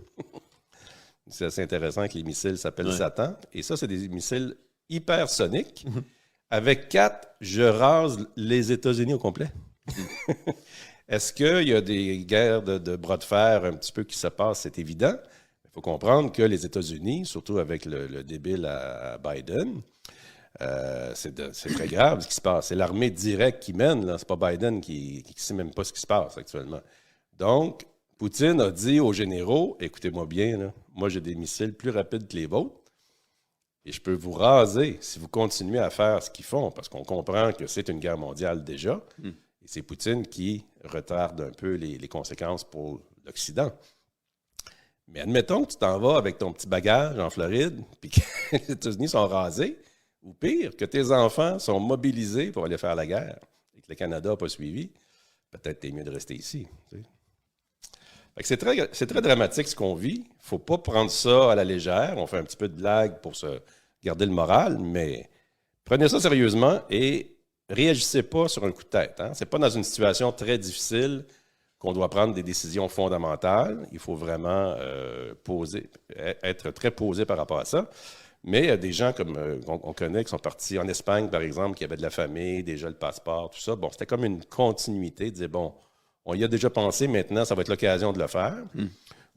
c'est assez intéressant que les missiles s'appellent Satan, et ça, c'est des missiles hypersoniques. Avec 4, je rase les États-Unis au complet. Est-ce qu'il y a des guerres de bras de fer un petit peu qui se passent? C'est évident. Il faut comprendre que les États-Unis, surtout avec le débile à Biden, c'est très grave ce qui se passe. C'est l'armée directe qui mène. Ce n'est pas Biden qui ne sait même pas ce qui se passe actuellement. Donc, Poutine a dit aux généraux, écoutez-moi bien, là, moi j'ai des missiles plus rapides que les vôtres et je peux vous raser si vous continuez à faire ce qu'ils font, parce qu'on comprend que c'est une guerre mondiale déjà. Et c'est Poutine qui retarde un peu les conséquences pour l'Occident. Mais admettons que tu t'en vas avec ton petit bagage en Floride, puis que les États-Unis sont rasés, ou pire, que tes enfants sont mobilisés pour aller faire la guerre, et que le Canada n'a pas suivi, peut-être t'es mieux de rester ici. Tu sais. Fait que c'est très dramatique ce qu'on vit. Il ne faut pas prendre ça à la légère. On fait un petit peu de blague pour se garder le moral, mais prenez ça sérieusement et réagissez pas sur un coup de tête. Hein? Ce n'est pas dans une situation très difficile qu'on doit prendre des décisions fondamentales. Il faut vraiment être très posé par rapport à ça. Mais il y a des gens comme on connaît qui sont partis en Espagne, par exemple, qui avaient de la famille, déjà le passeport, tout ça. Bon, c'était comme une continuité, de dire, bon, on y a déjà pensé, maintenant, ça va être l'occasion de le faire.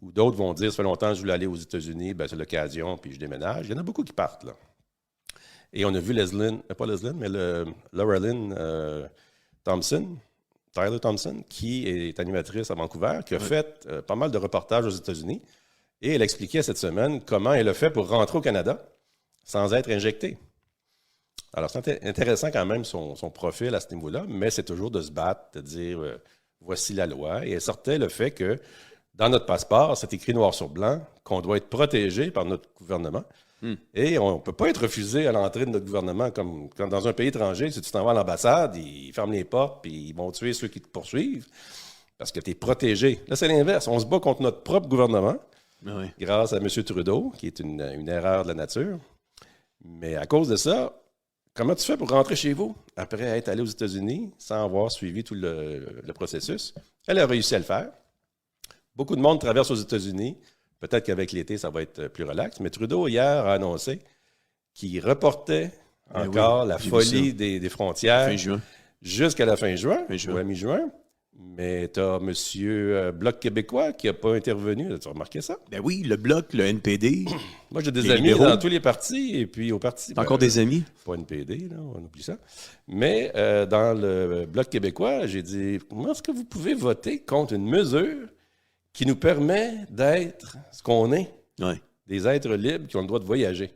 Ou d'autres vont dire, ça fait longtemps que je voulais aller aux États-Unis, ben, c'est l'occasion, puis je déménage. Il y en a beaucoup qui partent, là. Et on a vu Laura Lynn Tyler Thompson, qui est animatrice à Vancouver, qui a fait pas mal de reportages aux États-Unis. Et elle expliquait cette semaine comment elle a fait pour rentrer au Canada sans être injectée. Alors, c'est intéressant quand même son profil à ce niveau-là, mais c'est toujours de se battre, de dire voici la loi. Et elle sortait le fait que dans notre passeport, c'est écrit noir sur blanc qu'on doit être protégé par notre gouvernement. Et on ne peut pas être refusé à l'entrée de notre gouvernement comme dans un pays étranger. Si tu t'en vas à l'ambassade, ils ferment les portes puis ils vont tuer ceux qui te poursuivent parce que tu es protégé. Là, c'est l'inverse. On se bat contre notre propre gouvernement grâce à M. Trudeau, qui est une erreur de la nature. Mais à cause de ça, comment tu fais pour rentrer chez vous après être allé aux États-Unis sans avoir suivi tout le processus? Elle a réussi à le faire. Beaucoup de monde traverse aux États-Unis. Peut-être qu'avec l'été, ça va être plus relax. Mais Trudeau, hier, a annoncé qu'il reportait encore la folie des frontières jusqu'à la fin juin, ou à mi-juin. Mais tu as M. Bloc québécois qui n'a pas intervenu. As-tu remarqué ça? Ben oui, le Bloc, le NPD. Moi, j'ai des amis dans tous les partis. Et puis au parti. Encore des amis? Pas NPD, là, on oublie ça. Mais dans le Bloc québécois, j'ai dit comment est-ce que vous pouvez voter contre une mesure qui nous permet d'être ce qu'on est, des êtres libres qui ont le droit de voyager.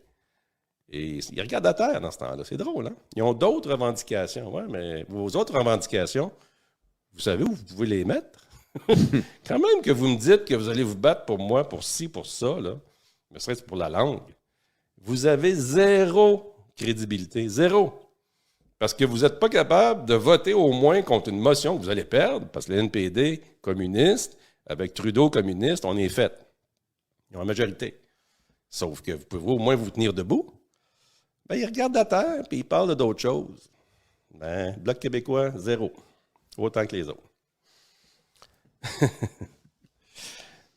Et ils regardent à terre dans ce temps-là. C'est drôle, hein? Ils ont d'autres revendications. Ouais, mais vos autres revendications, vous savez où vous pouvez les mettre? Quand même que vous me dites que vous allez vous battre pour moi, pour ci, pour ça, là, ne serait-ce pour la langue, vous avez zéro crédibilité. Zéro. Parce que vous n'êtes pas capable de voter au moins contre une motion que vous allez perdre, parce que le NPD communiste, avec Trudeau communiste, on est fait. Ils ont la majorité. Sauf que vous pouvez au moins vous tenir debout. Ben, ils regardent à terre et ils parlent d'autres choses. Ben, Bloc québécois, zéro. Autant que les autres.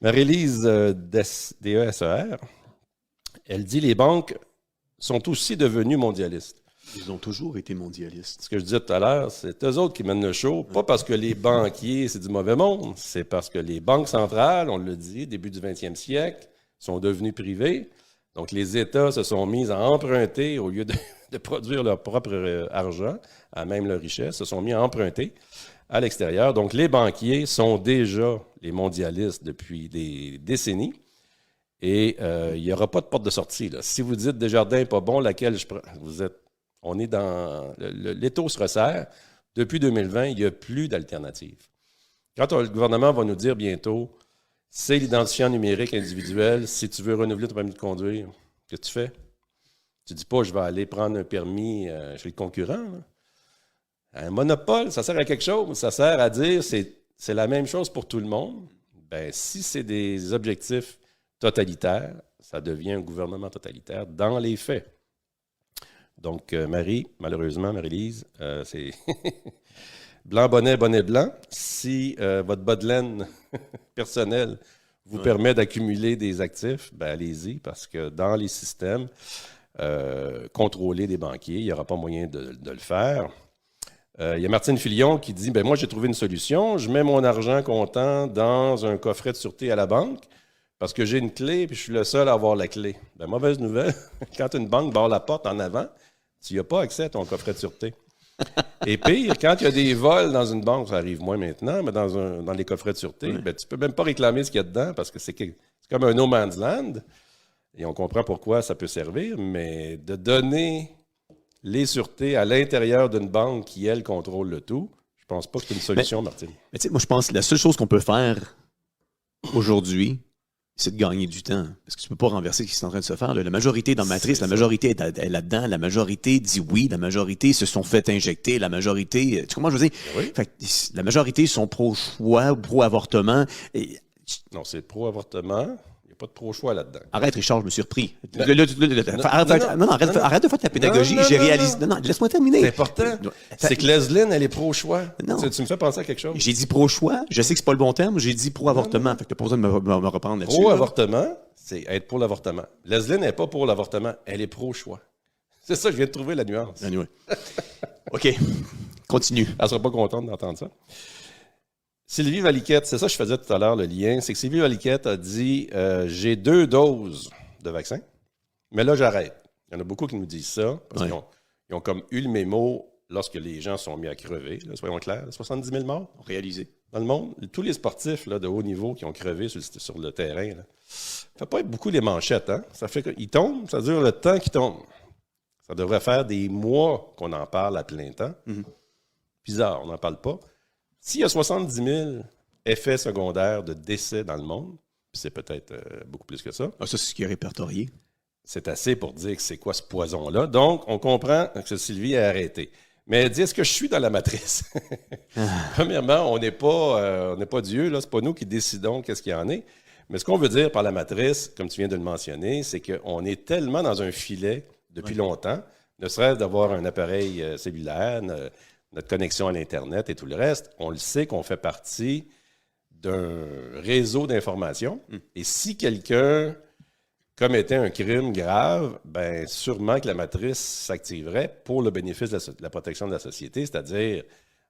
Marie-Lise DESER, elle dit les banques sont aussi devenues mondialistes. Ils ont toujours été mondialistes. Ce que je disais tout à l'heure, c'est eux autres qui mènent le show. Pas parce que les banquiers, c'est du mauvais monde. C'est parce que les banques centrales, on le dit, début du 20e siècle, sont devenues privées. Donc, les États se sont mis à emprunter au lieu de produire leur propre argent, à même leur richesse, se sont mis à emprunter à l'extérieur. Donc, les banquiers sont déjà les mondialistes depuis des décennies. Et il n'y aura pas de porte de sortie, là. Si vous dites Desjardins n'est pas bon, laquelle je prends, on est dans... L'étau se resserre. Depuis 2020, il n'y a plus d'alternative. Quand le gouvernement va nous dire bientôt, c'est l'identifiant numérique individuel, si tu veux renouveler ton permis de conduire, qu'est-ce que tu fais? Tu ne dis pas, je vais aller prendre un permis chez le concurrent. Là. Un monopole, ça sert à quelque chose. Ça sert à dire, c'est la même chose pour tout le monde. Ben, si c'est des objectifs totalitaires, ça devient un gouvernement totalitaire dans les faits. Donc, malheureusement, Marie-Lise, c'est blanc, bonnet, bonnet blanc. Si votre bas de laine personnel vous permet d'accumuler des actifs, ben allez-y, parce que dans les systèmes contrôlés des banquiers, il n'y aura pas moyen de le faire. Il y a Martine Filion qui dit, ben moi, j'ai trouvé une solution. Je mets mon argent comptant dans un coffret de sûreté à la banque parce que j'ai une clé et je suis le seul à avoir la clé. Ben, mauvaise nouvelle, quand une banque barre la porte en avant, tu n'as pas accès à ton coffret de sûreté. Et pire, quand il y a des vols dans une banque, ça arrive moins maintenant, mais dans les coffrets de sûreté, ben, tu ne peux même pas réclamer ce qu'il y a dedans parce que c'est comme un no man's land. Et on comprend pourquoi ça peut servir, mais de donner les sûretés à l'intérieur d'une banque qui, elle, contrôle le tout, Je pense pas que c'est une solution, Martine. Mais tu sais, moi, je pense que la seule chose qu'on peut faire aujourd'hui, c'est de gagner du temps. Parce que tu peux pas renverser ce qui est en train de se faire. Là. La majorité dans Matrice, la majorité est là-dedans. La majorité dit oui. La majorité se sont fait injecter. La majorité... Tu comprends, je veux dire? Oui. Fait que la majorité sont pro-choix, pro-avortement. Et... Non, c'est pro-avortement. Il n'y a pas de pro-choix là-dedans. Arrête, Richard, je me suis repris. Arrête de faire ta pédagogie. J'ai réalisé... Non, laisse-moi terminer. C'est important. C'est que Leslie, elle est pro-choix. Non. Tu me fais penser à quelque chose. J'ai dit pro-choix. Je sais que c'est pas le bon terme. J'ai dit pro-avortement. Fait que t'as pas besoin de me reprendre là-dessus. Pro-avortement, c'est être pour l'avortement. Leslie n'est pas pour l'avortement. Elle est pro-choix. C'est ça, je viens de trouver la nuance. Anyway. OK. Continue. Elle sera pas contente d'entendre ça. Sylvie Valiquette, c'est ça que je faisais tout à l'heure, le lien, c'est que Sylvie Valiquette a dit j'ai 2 doses de vaccin, mais là, j'arrête. Il y en a beaucoup qui nous disent ça, parce qu'ils ont comme eu le mémo lorsque les gens sont mis à crever, là, soyons clairs, 70 000 morts Réalisé. dans le monde. Tous les sportifs là, de haut niveau qui ont crevé sur le terrain, là, ça fait pas être beaucoup les manchettes. Hein? Ça fait qu'ils tombent, ça dure le temps qu'ils tombent. Ça devrait faire des mois qu'on en parle à plein temps. Mm-hmm. Bizarre, on n'en parle pas. S'il y a 70 000 effets secondaires de décès dans le monde, puis c'est peut-être beaucoup plus que ça. Ah, ça, c'est ce qui est répertorié. C'est assez pour dire que c'est quoi ce poison-là. Donc, on comprend que Sylvie a arrêté. Mais elle dit, est-ce que je suis dans la matrice? Premièrement, on n'est pas Dieu, là, c'est pas nous qui décidons qu'est-ce qu'il y en est. Mais ce qu'on veut dire par la matrice, comme tu viens de le mentionner, c'est qu'on est tellement dans un filet depuis longtemps, ne serait-ce d'avoir un appareil cellulaire, notre connexion à l'Internet et tout le reste, on le sait qu'on fait partie d'un réseau d'informations. Et si quelqu'un commettait un crime grave, bien, sûrement que la matrice s'activerait pour le bénéfice de la protection de la société, c'est-à-dire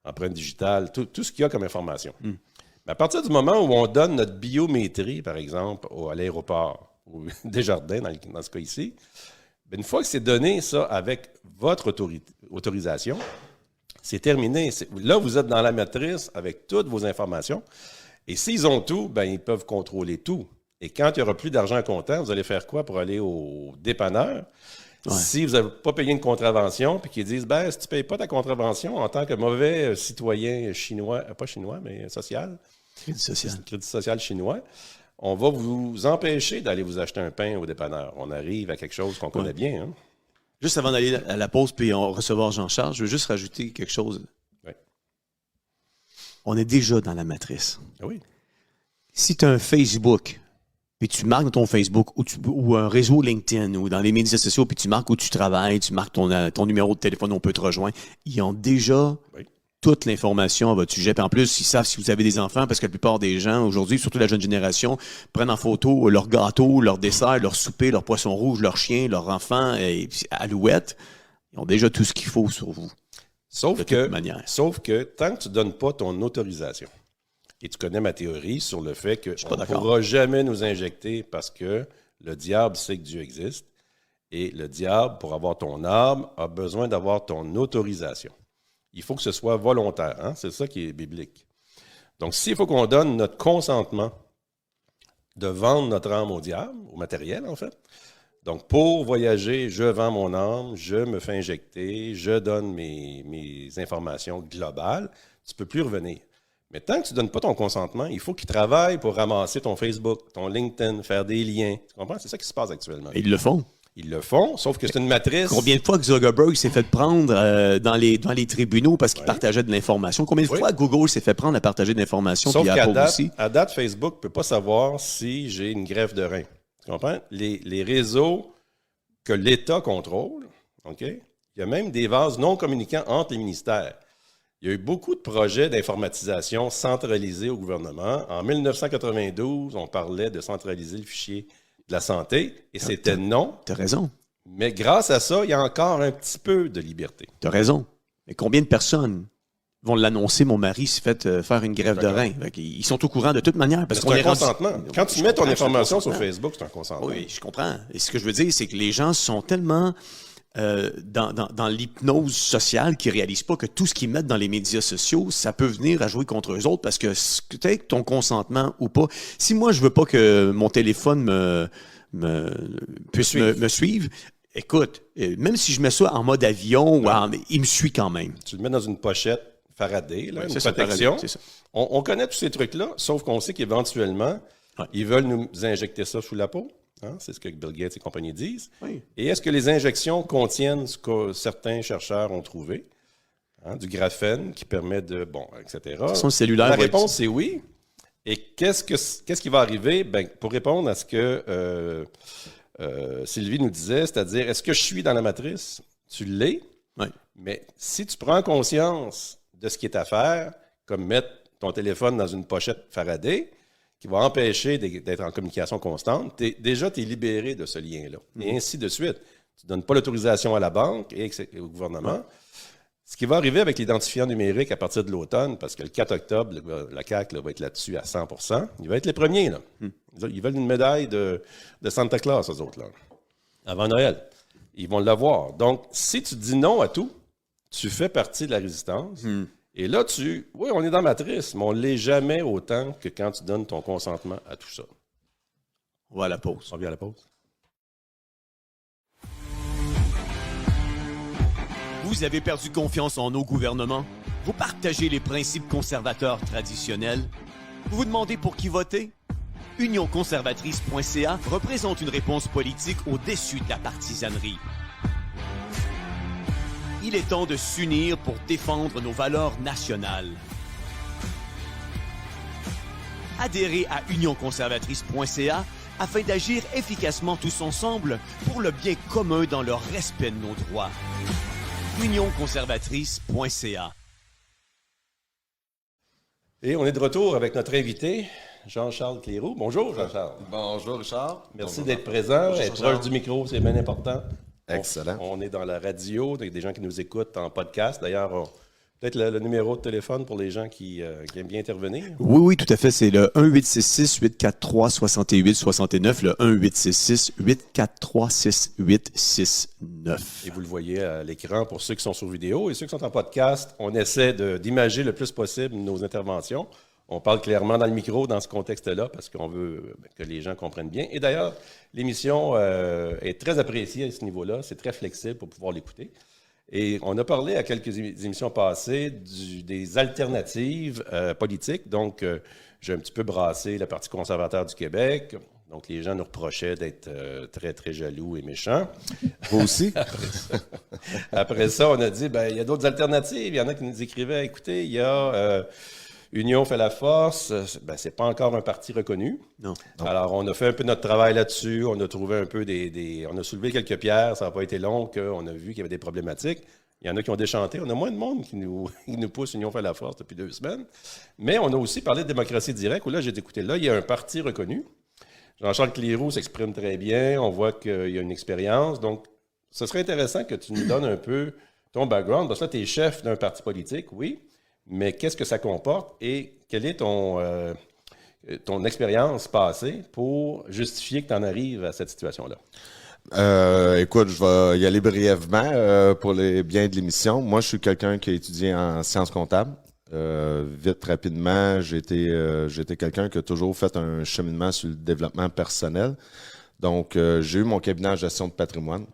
empreinte digitale, tout ce qu'il y a comme information. Mais à partir du moment où on donne notre biométrie, par exemple, à l'aéroport, ou Desjardins, dans ce cas ici, bien, une fois que c'est donné, ça, avec votre autorisation, c'est terminé. Là, vous êtes dans la matrice avec toutes vos informations. Et s'ils ont tout, ben, ils peuvent contrôler tout. Et quand il n'y aura plus d'argent comptant, vous allez faire quoi pour aller au dépanneur? Ouais. Si vous n'avez pas payé une contravention, puis qu'ils disent, ben, si tu ne payes pas ta contravention en tant que mauvais citoyen chinois, pas chinois, mais social, crédit social chinois, on va vous empêcher d'aller vous acheter un pain au dépanneur. On arrive à quelque chose qu'on connaît bien, hein? Juste avant d'aller à la pause puis recevoir Jean-Charles, je veux juste rajouter quelque chose. Oui. On est déjà dans la matrice. Oui. Si tu as un Facebook, puis tu marques dans ton Facebook ou un réseau LinkedIn ou dans les médias sociaux, puis tu marques où tu travailles, tu marques ton numéro de téléphone, on peut te rejoindre, ils ont déjà toute l'information à votre sujet. Puis en plus, ils savent si vous avez des enfants, parce que la plupart des gens, aujourd'hui, surtout la jeune génération, prennent en photo leur gâteau, leur dessert, leur souper, leur poisson rouge, leur chien, leur enfant, et alouette. Ils ont déjà tout ce qu'il faut sur vous. Sauf que tant que tu ne donnes pas ton autorisation, et tu connais ma théorie sur le fait qu'on ne pourra jamais nous injecter parce que le diable sait que Dieu existe, et le diable, pour avoir ton arme, a besoin d'avoir ton autorisation. Il faut que ce soit volontaire. Hein? C'est ça qui est biblique. Donc, s'il faut qu'on donne notre consentement de vendre notre âme au diable, au matériel, en fait. Donc, pour voyager, je vends mon âme, je me fais injecter, je donne mes informations globales, tu ne peux plus revenir. Mais tant que tu ne donnes pas ton consentement, il faut qu'ils travaillent pour ramasser ton Facebook, ton LinkedIn, faire des liens. Tu comprends? C'est ça qui se passe actuellement. Et ils le font. Ils le font, sauf que c'est une matrice. Combien de fois que Zuckerberg s'est fait prendre dans les tribunaux parce qu'il partageait de l'information? Combien de fois Google s'est fait prendre à partager de l'information? Sauf qu'à date, Facebook ne peut pas savoir si j'ai une greffe de rein. Tu comprends? Les réseaux que l'État contrôle, OK? Il y a même des vases non communicants entre les ministères. Il y a eu beaucoup de projets d'informatisation centralisés au gouvernement. En 1992, on parlait de centraliser le fichier de la santé, et c'était non. Tu as raison. Mais grâce à ça, il y a encore un petit peu de liberté. Tu as raison. Mais combien de personnes vont l'annoncer? Mon mari s'est fait faire une greffe de rein. Ils sont au courant de toute manière. Parce qu'on est un consentement. Quand tu mets ton information sur Facebook, c'est un consentement. Oui, je comprends. Et ce que je veux dire, c'est que les gens sont tellement dans l'hypnose sociale qu'ils ne réalisent pas que tout ce qu'ils mettent dans les médias sociaux, ça peut venir à jouer contre eux autres parce que peut-être ton consentement ou pas. Si moi, je veux pas que mon téléphone puisse me suivre, écoute, même si je mets ça en mode avion, il me suit quand même. Tu le mets dans une pochette Faraday, là, Oui, une c'est protection. ça, c'est ça. On connaît tous ces trucs-là, sauf qu'on sait qu'éventuellement, ils veulent nous injecter ça sous la peau. Hein? C'est ce que Bill Gates et compagnie disent. Oui. Et est-ce que les injections contiennent ce que certains chercheurs ont trouvé? Hein, du graphène qui permet de... Bon, etc. Son cellulaire La va réponse, c'est oui. Et qu'est-ce qui va arriver? Ben, pour répondre à ce que Sylvie nous disait, c'est-à-dire, est-ce que je suis dans la matrice? Tu l'es, Oui. mais si tu prends conscience de ce qui est à faire, comme mettre ton téléphone dans une pochette Faraday, qui va empêcher d'être en communication constante, déjà, tu es libéré de ce lien-là. Et ainsi de suite. Tu ne donnes pas l'autorisation à la banque et au gouvernement. Ce qui va arriver avec l'identifiant numérique à partir de l'automne, parce que le 4 octobre, la CAQ va être là-dessus à 100%, ils vont être les premiers. Là. Ils veulent une médaille de Santa Claus, eux autres, là, avant Noël. Ils vont l'avoir. Donc, si tu dis non à tout, tu fais partie de la résistance. Et là, oui, on est dans la matrice, mais on ne l'est jamais autant que quand tu donnes ton consentement à tout ça. On va à la pause. On revient à la pause. Vous avez perdu confiance en nos gouvernements? Vous partagez les principes conservateurs traditionnels? Vous vous demandez pour qui voter? UnionConservatrice.ca représente une réponse politique au-dessus de la partisanerie. Il est temps de s'unir pour défendre nos valeurs nationales. Adhérez à UnionConservatrice.ca afin d'agir efficacement tous ensemble pour le bien commun dans le respect de nos droits. UnionConservatrice.ca. Et on est de retour avec notre invité, Jean-Charles Cléroux. Bonjour, Jean-Charles. Bonjour, Richard. Merci d'être présent. Bonjour, Être Jean-Charles. proche du micro, c'est bien important. Excellent. On est dans la radio, il y a des gens qui nous écoutent en podcast. D'ailleurs, peut-être le numéro de téléphone pour les gens qui aiment bien intervenir. Oui, oui, tout à fait. C'est le 1-866-843-6869, le 1-866-843-6869. Et vous le voyez à l'écran pour ceux qui sont sur vidéo. Et ceux qui sont en podcast, on essaie d'imager le plus possible nos interventions. On parle clairement dans le micro dans ce contexte-là parce qu'on veut que les gens comprennent bien. Et d'ailleurs, l'émission est très appréciée à ce niveau-là. C'est très flexible pour pouvoir l'écouter. Et on a parlé à quelques émissions passées des alternatives politiques. Donc, j'ai un petit peu brassé le Parti conservateur du Québec. Donc, les gens nous reprochaient d'être très, très jaloux et méchants. Vous aussi? Après ça, on a dit, il y a d'autres alternatives. Il y en a qui nous écrivaient, écoutez, il y a Union fait la force. C'est pas encore un parti reconnu. Non. Alors, on a fait un peu notre travail là-dessus. On a trouvé un peu on a soulevé quelques pierres. Ça n'a pas été long qu'on a vu qu'il y avait des problématiques. Il y en a qui ont déchanté. On a moins de monde qui nous pousse Union fait la force depuis 2 semaines. Mais on a aussi parlé de démocratie directe, où là, j'ai écouté, là, il y a un parti reconnu. Jean-Charles Cléroux s'exprime très bien. On voit qu'il y a une expérience. Donc, ce serait intéressant que tu nous donnes un peu ton background. Parce que là, tu es chef d'un parti politique, oui. Mais qu'est-ce que ça comporte et quelle est ton expérience passée pour justifier que tu en arrives à cette situation-là? Écoute, je vais y aller brièvement pour les biens de l'émission. Moi, je suis quelqu'un qui a étudié en sciences comptables. Vite, rapidement, j'étais quelqu'un qui a toujours fait un cheminement sur le développement personnel. Donc, j'ai eu mon cabinet en gestion de patrimoine.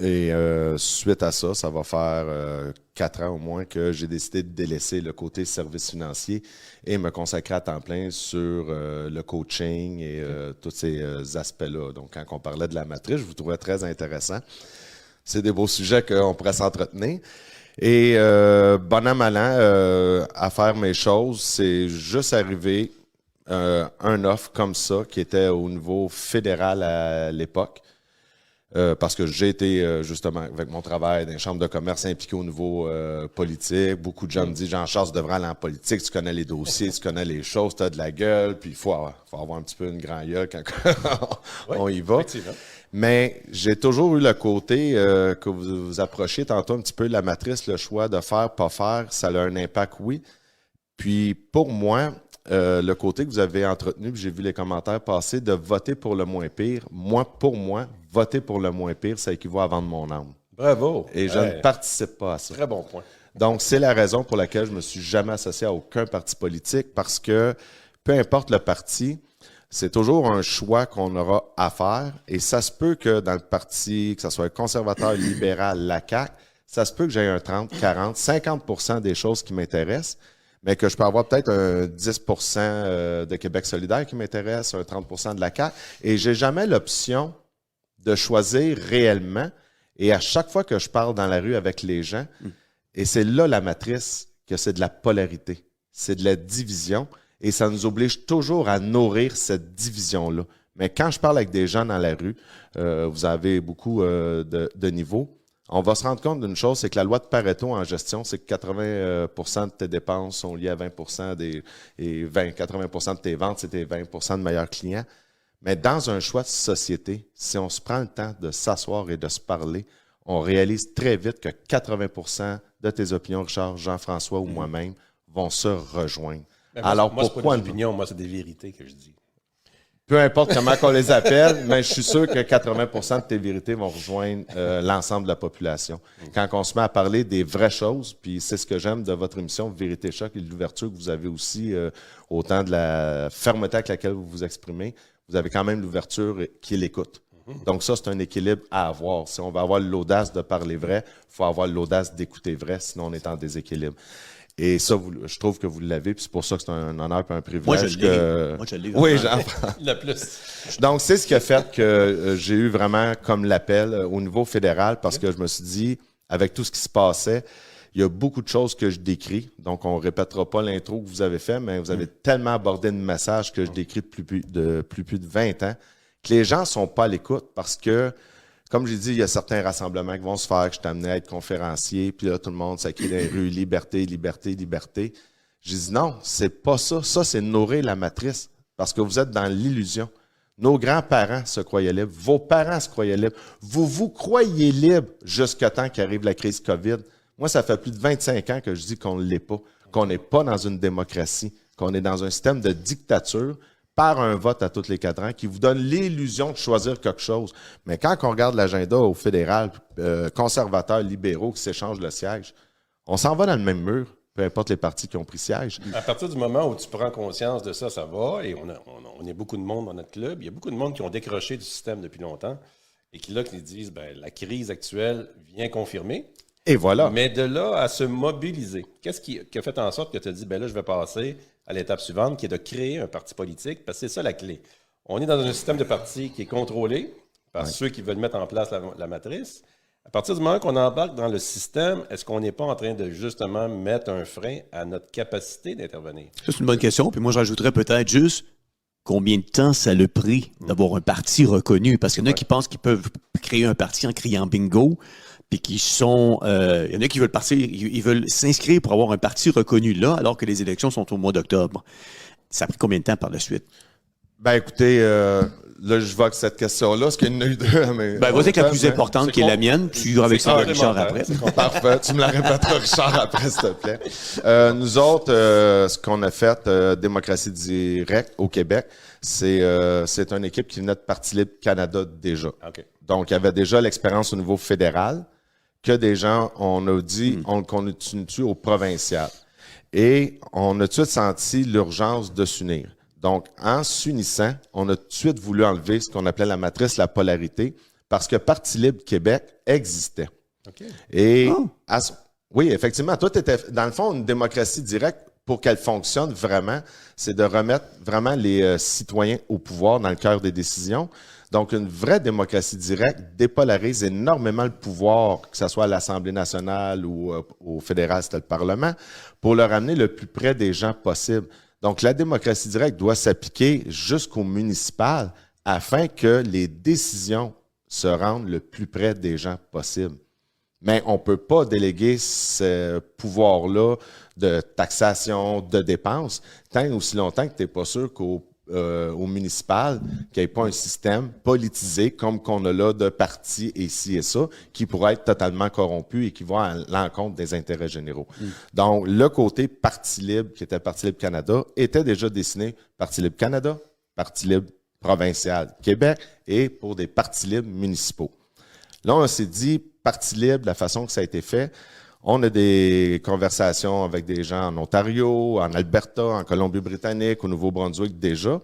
Et suite à ça, ça va faire 4 ans au moins que j'ai décidé de délaisser le côté service financier et me consacrer à temps plein sur le coaching et tous ces aspects-là. Donc, quand on parlait de la matrice, je vous trouvais très intéressant. C'est des beaux sujets qu'on pourrait s'entretenir. Et bon an, mal an, à faire mes choses, c'est juste arrivé un offre comme ça qui était au niveau fédéral à l'époque. Parce que j'ai été, justement, avec mon travail dans les chambres de commerce impliqué au niveau politique. Beaucoup de gens me disent, Jean-Charles, tu devrais aller en politique, tu connais les dossiers, tu connais les choses, tu as de la gueule, puis il faut avoir un petit peu une grande gueule quand on y va. Mais j'ai toujours eu le côté que vous approchiez tantôt un petit peu la matrice, le choix de faire, pas faire, ça a un impact, oui. Puis pour moi, le côté que vous avez entretenu, puis j'ai vu les commentaires passer, de voter pour le moins pire. Pour moi, voter pour le moins pire, ça équivaut à vendre mon âme. Bravo! Et je ne participe pas à ça. Très bon point. Donc, c'est la raison pour laquelle je ne me suis jamais associé à aucun parti politique, parce que peu importe le parti, c'est toujours un choix qu'on aura à faire. Et ça se peut que dans le parti, que ce soit conservateur, libéral, la CAQ, ça se peut que j'aie un 30, 40, 50% des choses qui m'intéressent, mais que je peux avoir peut-être un 10% de Québec solidaire qui m'intéresse, un 30% de la CAQ, et j'ai jamais l'option de choisir réellement. Et à chaque fois que je parle dans la rue avec les gens, et c'est là la matrice, que c'est de la polarité, c'est de la division, et ça nous oblige toujours à nourrir cette division-là. Mais quand je parle avec des gens dans la rue, vous avez beaucoup de niveaux, on va se rendre compte d'une chose, c'est que la loi de Pareto en gestion, c'est que 80% de tes dépenses sont liées à 20% et 80% de tes ventes, c'est tes 20% de meilleurs clients. Mais dans un choix de société, si on se prend le temps de s'asseoir et de se parler, on réalise très vite que 80% de tes opinions, Richard, Jean-François ou moi-même, vont se rejoindre. Alors, moi, pourquoi c'est pas des opinions, moi, c'est des vérités que je dis. Peu importe comment on les appelle, mais je suis sûr que 80% de tes vérités vont rejoindre l'ensemble de la population. Quand on se met à parler des vraies choses, puis c'est ce que j'aime de votre émission Vérité Choc et de l'ouverture que vous avez aussi, autant de la fermeté avec laquelle vous vous exprimez, vous avez quand même l'ouverture qui est l'écoute. Donc ça, c'est un équilibre à avoir. Si on veut avoir l'audace de parler vrai, il faut avoir l'audace d'écouter vrai, sinon on est en déséquilibre. Et ça, je trouve que vous l'avez, puis c'est pour ça que c'est un honneur et un privilège. Moi, je l'ai. Oui, Le plus. Donc, c'est ce qui a fait que j'ai eu vraiment comme l'appel au niveau fédéral, parce que je me suis dit, avec tout ce qui se passait, il y a beaucoup de choses que je décris. Donc, on ne répétera pas l'intro que vous avez fait, mais vous avez tellement abordé le message que je décris depuis plus de 20 ans, que les gens ne sont pas à l'écoute parce que, comme j'ai dit, il y a certains rassemblements qui vont se faire, que je t'amenais à être conférencier, puis là, tout le monde s'écrit dans les rues, liberté, liberté, liberté. J'ai dit non, c'est pas ça. Ça, c'est nourrir la matrice, parce que vous êtes dans l'illusion. Nos grands-parents se croyaient libres, vos parents se croyaient libres. Vous vous croyez libre jusqu'à temps qu'arrive la crise COVID. Moi, ça fait plus de 25 ans que je dis qu'on ne l'est pas, qu'on n'est pas dans une démocratie, qu'on est dans un système de dictature, par un vote à tous les 4 ans, qui vous donne l'illusion de choisir quelque chose. Mais quand on regarde l'agenda au fédéral, conservateurs, libéraux qui s'échangent le siège, on s'en va dans le même mur, peu importe les partis qui ont pris siège. À partir du moment où tu prends conscience de ça, ça va, et on est beaucoup de monde dans notre club. Il y a beaucoup de monde qui ont décroché du système depuis longtemps et qui disent, la crise actuelle vient confirmer. Et voilà. Mais de là à se mobiliser, qu'est-ce qui a fait en sorte que tu as dit, là, je vais passer à l'étape suivante, qui est de créer un parti politique, parce que c'est ça la clé. On est dans un système de parti qui est contrôlé par ceux qui veulent mettre en place la matrice. À partir du moment qu'on embarque dans le système, est-ce qu'on n'est pas en train de justement mettre un frein à notre capacité d'intervenir? Ça, c'est une bonne question. Puis moi, je rajouterais peut-être juste combien de temps ça le pris d'avoir un parti reconnu. Parce qu'il y en a qui pensent qu'ils peuvent créer un parti en criant bingo, puis qui sont... il y en a qui veulent partir, ils veulent s'inscrire pour avoir un parti reconnu là, alors que les élections sont au mois d'octobre. Ça a pris combien de temps par la suite? Ben écoutez, là, je vois que cette question-là, parce qu'il y en a eu deux. Mais vas-y avec la plus importante, qui est la mienne. Tu iras avec ça, Richard, après. Parfait. Tu me la répéteras, Richard, après, s'il te plaît. Nous autres, ce qu'on a fait, Démocratie Directe au Québec, c'est une équipe qui venait de Parti libre Canada déjà. Okay. Donc, il y avait déjà l'expérience au niveau fédéral, que des gens, on a dit, on le continue au provincial. Et on a tout de suite senti l'urgence de s'unir. Donc, en s'unissant, on a tout de suite voulu enlever ce qu'on appelait la matrice, la polarité, parce que Parti libre Québec existait. Okay. Et, oui, effectivement, tout était, dans le fond, une démocratie directe, pour qu'elle fonctionne vraiment, c'est de remettre vraiment les citoyens au pouvoir dans le cœur des décisions. Donc, une vraie démocratie directe dépolarise énormément le pouvoir, que ce soit à l'Assemblée nationale ou au fédéral, c'était le Parlement, pour le ramener le plus près des gens possible. Donc, la démocratie directe doit s'appliquer jusqu'au municipal afin que les décisions se rendent le plus près des gens possible. Mais on ne peut pas déléguer ce pouvoir-là de taxation, de dépenses, tant et aussi longtemps que tu n'es pas sûr qu'au municipal, qu'il n'y ait pas un système politisé comme qu'on a là de partis et ci et ça, qui pourrait être totalement corrompu et qui va à l'encontre des intérêts généraux. Donc, le côté Parti libre, qui était Parti libre Canada, était déjà dessiné Parti libre Canada, Parti libre provincial Québec et pour des partis libres municipaux. Là, on s'est dit, Parti libre, la façon que ça a été fait, on a des conversations avec des gens en Ontario, en Alberta, en Colombie-Britannique, au Nouveau-Brunswick déjà.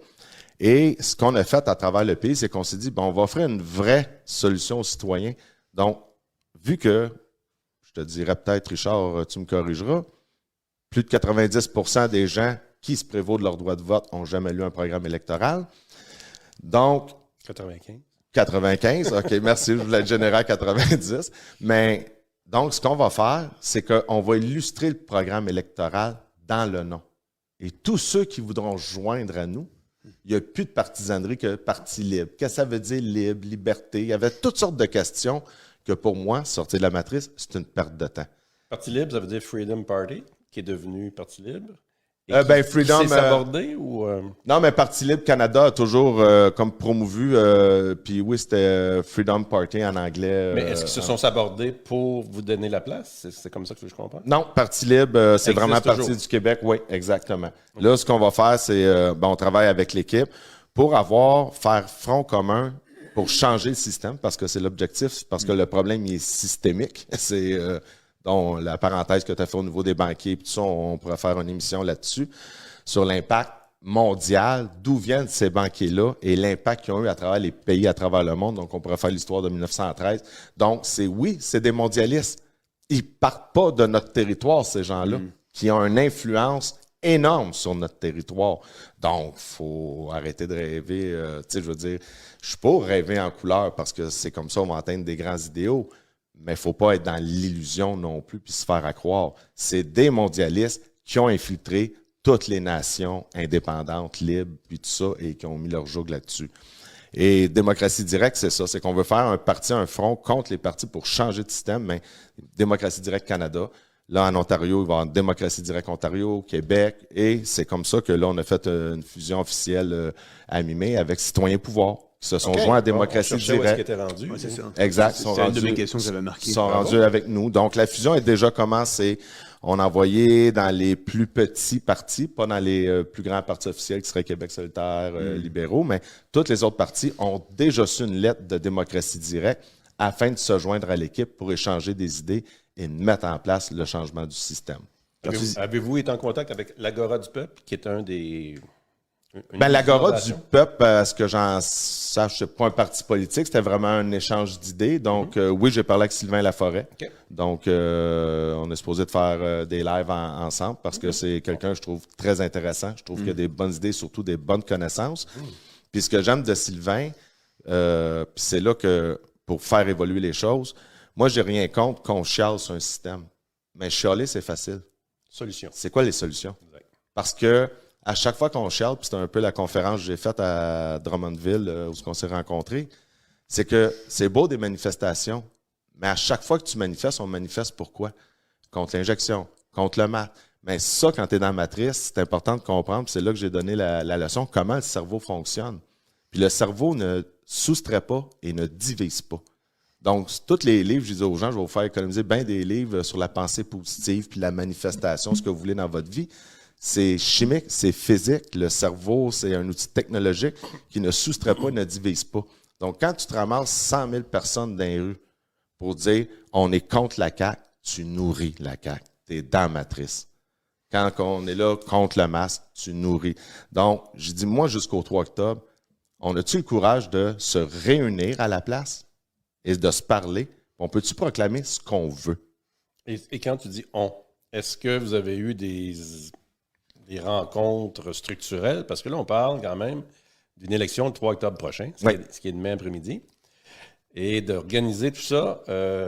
Et ce qu'on a fait à travers le pays, c'est qu'on s'est dit, on va offrir une vraie solution aux citoyens. Donc, vu que te dirais peut-être, Richard, tu me corrigeras, plus de 90% des gens qui se prévaut de leur droit de vote n'ont jamais lu un programme électoral. Donc, 95. 95, OK, merci, je voulais être généreux à 90. Mais donc, ce qu'on va faire, c'est qu'on va illustrer le programme électoral dans le nom. Et tous ceux qui voudront se joindre à nous, il n'y a plus de partisanerie que Parti libre. Qu'est-ce que ça veut dire libre, liberté? Il y avait toutes sortes de questions que pour moi, sortir de la matrice, c'est une perte de temps. Parti libre, ça veut dire Freedom Party, qui est devenu Parti libre. Freedom. C'est abordé ou. Non, mais Parti libre Canada a toujours comme promouvu, puis oui, c'était Freedom Party en anglais. Mais est-ce qu'ils se sont sabordés pour vous donner la place? C'est comme ça que je comprends? Non, Parti libre, c'est vraiment Parti toujours. du Québec, oui, exactement. Là, ce qu'on va faire, c'est, on travaille avec l'équipe pour faire front commun pour changer le système, parce que c'est l'objectif, parce que le problème, il est systémique. C'est dont la parenthèse que tu as fait au niveau des banquiers, et tout ça, on pourrait faire une émission là-dessus, sur l'impact mondial, d'où viennent ces banquiers-là et l'impact qu'ils ont eu à travers les pays à travers le monde. Donc, on pourrait faire l'histoire de 1913. Donc, c'est des mondialistes. Ils partent pas de notre territoire, ces gens-là, qui ont une influence énorme sur notre territoire. Donc, faut arrêter de rêver. Tu sais, je veux dire, je suis pas rêver en couleur parce que c'est comme ça on va atteindre des grands idéaux. Mais il ne faut pas être dans l'illusion non plus puis se faire à croire. C'est des mondialistes qui ont infiltré toutes les nations indépendantes, libres, puis tout ça, et qui ont mis leur joug là-dessus. Et Démocratie Directe, c'est ça. C'est qu'on veut faire un front contre les partis pour changer de système. Mais Démocratie Directe Canada, là, en Ontario, il va y avoir Démocratie Directe Ontario, Québec, et c'est comme ça que là, on a fait une fusion officielle à mi-mai avec Citoyens Pouvoir. Qui se sont joints à Démocratie Directe. Ouais, c'est ça. Exact. C'est une de mes questions que j'avais marquées. Ils sont rendus avec nous. Donc, la fusion est déjà commencée. On a envoyé dans les plus petits partis, pas dans les plus grands partis officiels qui seraient Québec solidaire, libéraux, mais toutes les autres partis ont déjà reçu une lettre de Démocratie Directe afin de se joindre à l'équipe pour échanger des idées et mettre en place le changement du système. Avez-vous été en contact avec l'Agora du Peuple, qui est un des... L'Agora du Peuple, à ce que j'en sache, c'est pas un parti politique, c'était vraiment un échange d'idées. Donc, oui, j'ai parlé avec Sylvain Laforêt. Okay. Donc, on est supposé de faire des lives ensemble parce que c'est quelqu'un que je trouve très intéressant. Je trouve qu'il a des bonnes idées, surtout des bonnes connaissances. Puis ce que j'aime de Sylvain, c'est là que, pour faire évoluer les choses, moi, j'ai rien contre qu'on chiale sur un système. Mais chialer, c'est facile. Solution. C'est quoi les solutions? Exact. Parce que à chaque fois qu'on chiale, puis c'était un peu la conférence que j'ai faite à Drummondville, où on s'est rencontrés, c'est que c'est beau des manifestations, mais à chaque fois que tu manifestes, on manifeste pourquoi? Contre l'injection, contre le mat. Mais ça, quand tu es dans la matrice, c'est important de comprendre, puis c'est là que j'ai donné la leçon, comment le cerveau fonctionne. Puis le cerveau ne soustrait pas et ne divise pas. Donc, tous les livres, je disais aux gens, je vais vous faire économiser bien des livres sur la pensée positive, puis la manifestation, ce que vous voulez dans votre vie. C'est chimique, c'est physique. Le cerveau, c'est un outil technologique qui ne soustrait pas, ne divise pas. Donc, quand tu te ramasses 100 000 personnes dans les rues pour dire « on est contre la CAQ », tu nourris la CAQ. Tu es dans la matrice. Quand on est là contre le masque, tu nourris. Donc, j'ai dit, moi, jusqu'au 3 octobre, on a-tu le courage de se réunir à la place et de se parler? On peut-tu proclamer ce qu'on veut? Et quand tu dis « on », est-ce que vous avez eu des rencontres structurelles? Parce que là, on parle quand même d'une élection le 3 octobre prochain, ce qui est demain après-midi, et d'organiser tout ça,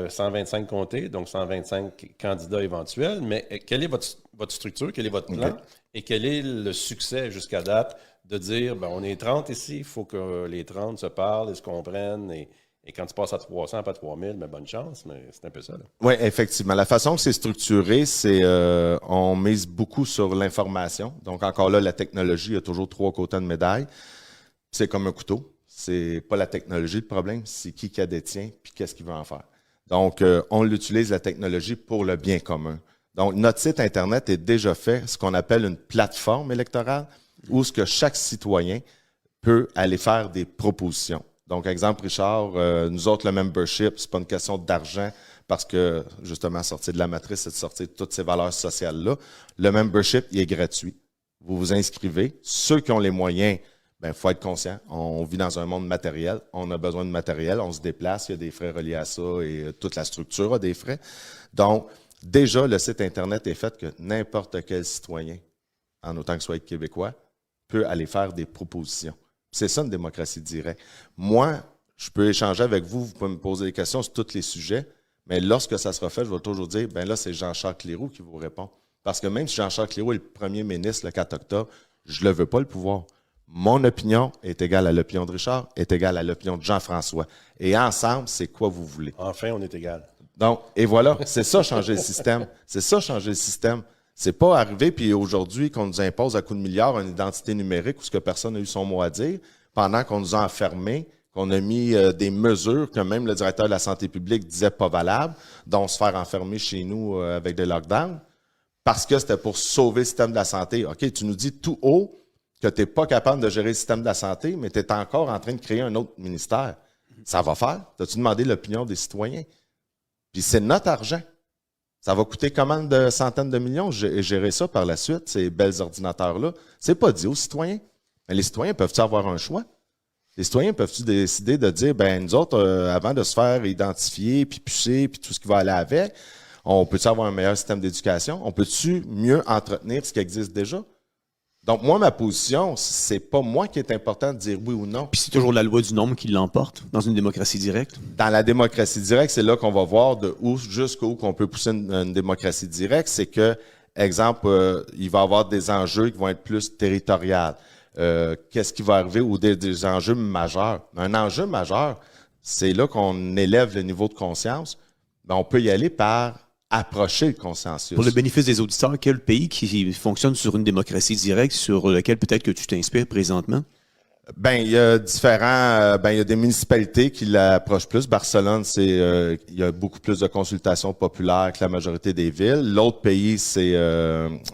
125 comtés, donc 125 candidats éventuels. Mais quelle est votre structure, quel est votre plan, et quel est le succès jusqu'à date de dire, on est 30 ici, il faut que les 30 se parlent et se comprennent, et quand tu passes à 300, pas à 3000, bonne chance, mais c'est un peu ça. Oui, effectivement. La façon que c'est structuré, c'est on mise beaucoup sur l'information. Donc, encore là, la technologie, il y a toujours 3 côtés de médaille. C'est comme un couteau. C'est pas la technologie le problème, c'est qui la détient puis qu'est-ce qu'il veut en faire. Donc, on l'utilise, la technologie, pour le bien commun. Donc, notre site Internet est déjà fait, ce qu'on appelle une plateforme électorale, où ce que chaque citoyen peut aller faire des propositions. Donc, exemple, Richard, nous autres, le membership, c'est pas une question d'argent parce que, justement, sortir de la matrice, c'est de sortir de toutes ces valeurs sociales-là. Le membership, il est gratuit. Vous vous inscrivez. Ceux qui ont les moyens ben, faut être conscient. On vit dans un monde matériel. On a besoin de matériel. On se déplace. Il y a des frais reliés à ça et toute la structure a des frais. Donc, déjà, le site Internet est fait que n'importe quel citoyen, en autant que soit québécois, peut aller faire des propositions. C'est ça, une démocratie directe. Moi, je peux échanger avec vous, vous pouvez me poser des questions sur tous les sujets, mais lorsque ça sera fait, je vais toujours dire, ben là, c'est Jean-Charles Cléroux qui vous répond. Parce que même si Jean-Charles Cléroux est le premier ministre le 4 octobre, je ne le veux pas, le pouvoir. Mon opinion est égale à l'opinion de Richard, est égale à l'opinion de Jean-François. Et ensemble, c'est quoi vous voulez. Enfin, on est égal. Donc, et voilà, c'est ça changer le système. C'est ça changer le système. C'est pas arrivé, puis aujourd'hui, qu'on nous impose à coups de milliards une identité numérique où ce que personne n'a eu son mot à dire, pendant qu'on nous a enfermés, qu'on a mis des mesures que même le directeur de la santé publique disait pas valables, dont se faire enfermer chez nous avec des lockdowns, parce que c'était pour sauver le système de la santé. OK, tu nous dis tout haut que tu n'es pas capable de gérer le système de la santé, mais tu es encore en train de créer un autre ministère. Ça va faire? T'as-tu demandé l'opinion des citoyens? Puis c'est notre argent. Ça va coûter combien de centaines de millions gérer ça par la suite, ces belles ordinateurs-là? C'est pas dit aux citoyens. Mais les citoyens peuvent-ils avoir un choix? Les citoyens peuvent-ils décider de dire, ben nous autres, avant de se faire identifier, puis pucer, puis tout ce qui va aller avec, on peut-tu avoir un meilleur système d'éducation? On peut-tu mieux entretenir ce qui existe déjà? Donc, moi, ma position, c'est pas moi qui est important de dire oui ou non. Puis c'est toujours la loi du nombre qui l'emporte dans une démocratie directe. Dans la démocratie directe, c'est là qu'on va voir de où jusqu'où qu'on peut pousser une démocratie directe. C'est que, exemple, il va y avoir des enjeux qui vont être plus territoriaux. Qu'est-ce qui va arriver ou des enjeux majeurs. Un enjeu majeur, c'est là qu'on élève le niveau de conscience. Ben, on peut y aller par approcher le consensus. Pour le bénéfice des auditeurs, quel pays qui fonctionne sur une démocratie directe sur lequel peut-être que tu t'inspires présentement? Ben, il y a différents, il y a des municipalités qui l'approchent plus. Barcelone, il y a beaucoup plus de consultations populaires que la majorité des villes. L'autre pays, c'est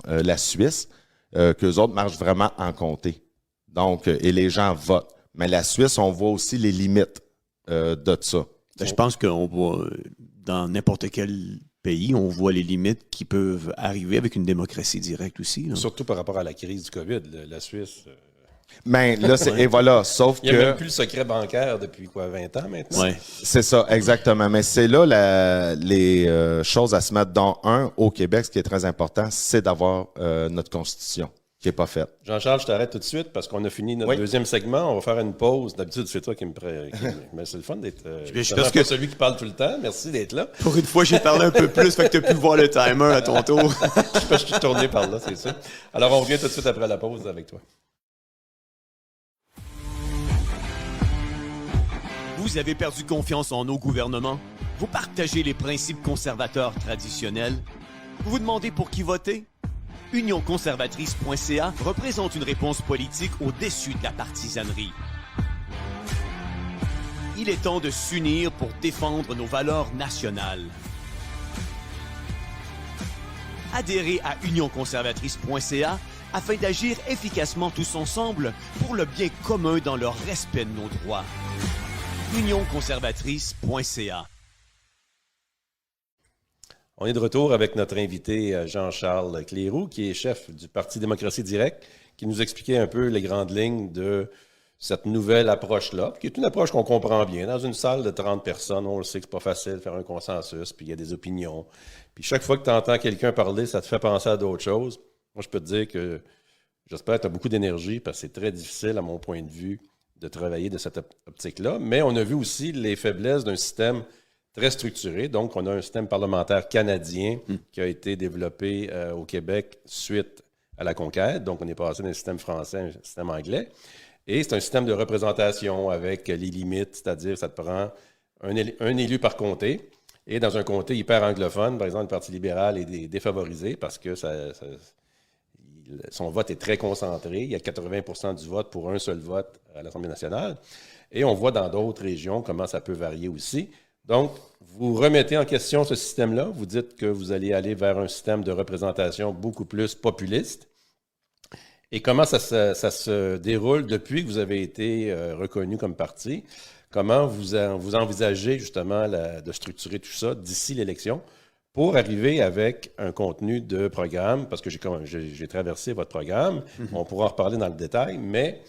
la Suisse, qu'eux autres marchent vraiment en comté. Donc, et les gens votent. Mais la Suisse, on voit aussi les limites de ça. Ben, je pense qu'on voit dans n'importe quel pays, on voit les limites qui peuvent arriver avec une démocratie directe aussi. Là. Surtout par rapport à la crise du COVID, la Suisse. Mais là, et voilà, sauf que... Il n'y a même plus le secret bancaire depuis 20 ans maintenant? Ouais. C'est ça, exactement. Mais c'est là les choses à se mettre dans au Québec, ce qui est très important, c'est d'avoir notre constitution, qui n'est pas faite. Jean-Charles, je t'arrête tout de suite parce qu'on a fini notre deuxième segment. On va faire une pause. D'habitude, c'est toi qui me mais c'est le fun d'être parce que celui qui parle tout le temps. Merci d'être là. Pour une fois, j'ai parlé un peu plus, fait que tu as pu voir le timer à ton tour. Je suis tourné par là, c'est ça. Alors, on revient tout de suite après la pause avec toi. Vous avez perdu confiance en nos gouvernements? Vous partagez les principes conservateurs traditionnels? Vous vous demandez pour qui voter? UnionConservatrice.ca représente une réponse politique au-dessus de la partisanerie. Il est temps de s'unir pour défendre nos valeurs nationales. Adhérez à UnionConservatrice.ca afin d'agir efficacement tous ensemble pour le bien commun dans le respect de nos droits. UnionConservatrice.ca. On est de retour avec notre invité Jean-Charles Cléroux, qui est chef du Parti démocratie directe, qui nous expliquait un peu les grandes lignes de cette nouvelle approche-là, qui est une approche qu'on comprend bien. Dans une salle de 30 personnes, on le sait que c'est pas facile de faire un consensus, puis il y a des opinions. Puis chaque fois que tu entends quelqu'un parler, ça te fait penser à d'autres choses. Moi, je peux te dire que j'espère que tu as beaucoup d'énergie, parce que c'est très difficile, à mon point de vue, de travailler de cette optique-là. Mais on a vu aussi les faiblesses d'un système très structuré. Donc, on a un système parlementaire canadien qui a été développé au Québec suite à la conquête. Donc, on est passé d'un système français à un système anglais. Et c'est un système de représentation avec les limites, c'est-à-dire ça te prend un élu par comté. Et dans un comté hyper anglophone, par exemple, le Parti libéral est défavorisé parce que son vote est très concentré. Il y a 80% du vote pour un seul vote à l'Assemblée nationale. Et on voit dans d'autres régions comment ça peut varier aussi. Donc, vous remettez en question ce système-là. Vous dites que vous allez aller vers un système de représentation beaucoup plus populiste. Et comment ça se déroule depuis que vous avez été reconnu comme parti? Comment vous envisagez justement de structurer tout ça d'ici l'élection pour arriver avec un contenu de programme? Parce que j'ai traversé votre programme. On pourra en reparler dans le détail, mais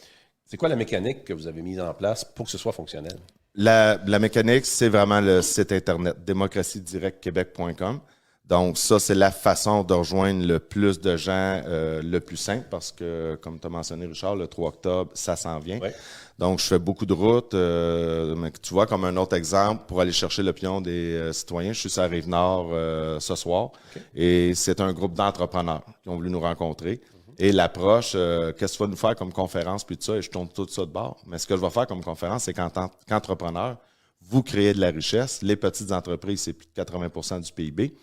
C'est quoi la mécanique que vous avez mise en place pour que ce soit fonctionnel? La mécanique, c'est vraiment le site Internet, démocratiedirectquebec.com. Donc, ça, c'est la façon de rejoindre le plus de gens le plus simple parce que, comme tu as mentionné, Richard, le 3 octobre, ça s'en vient. Ouais. Donc, je fais beaucoup de routes. Mais tu vois, comme un autre exemple, pour aller chercher l'opinion des citoyens, je suis sur la Rive-Nord ce soir. Okay. Et c'est un groupe d'entrepreneurs qui ont voulu nous rencontrer. Et l'approche, qu'est-ce que tu vas nous faire comme conférence, puis tout ça, et je tourne tout ça de bord. Mais ce que je vais faire comme conférence, c'est qu'en tant qu'entrepreneur, vous créez de la richesse. Les petites entreprises, c'est plus de 80% du PIB.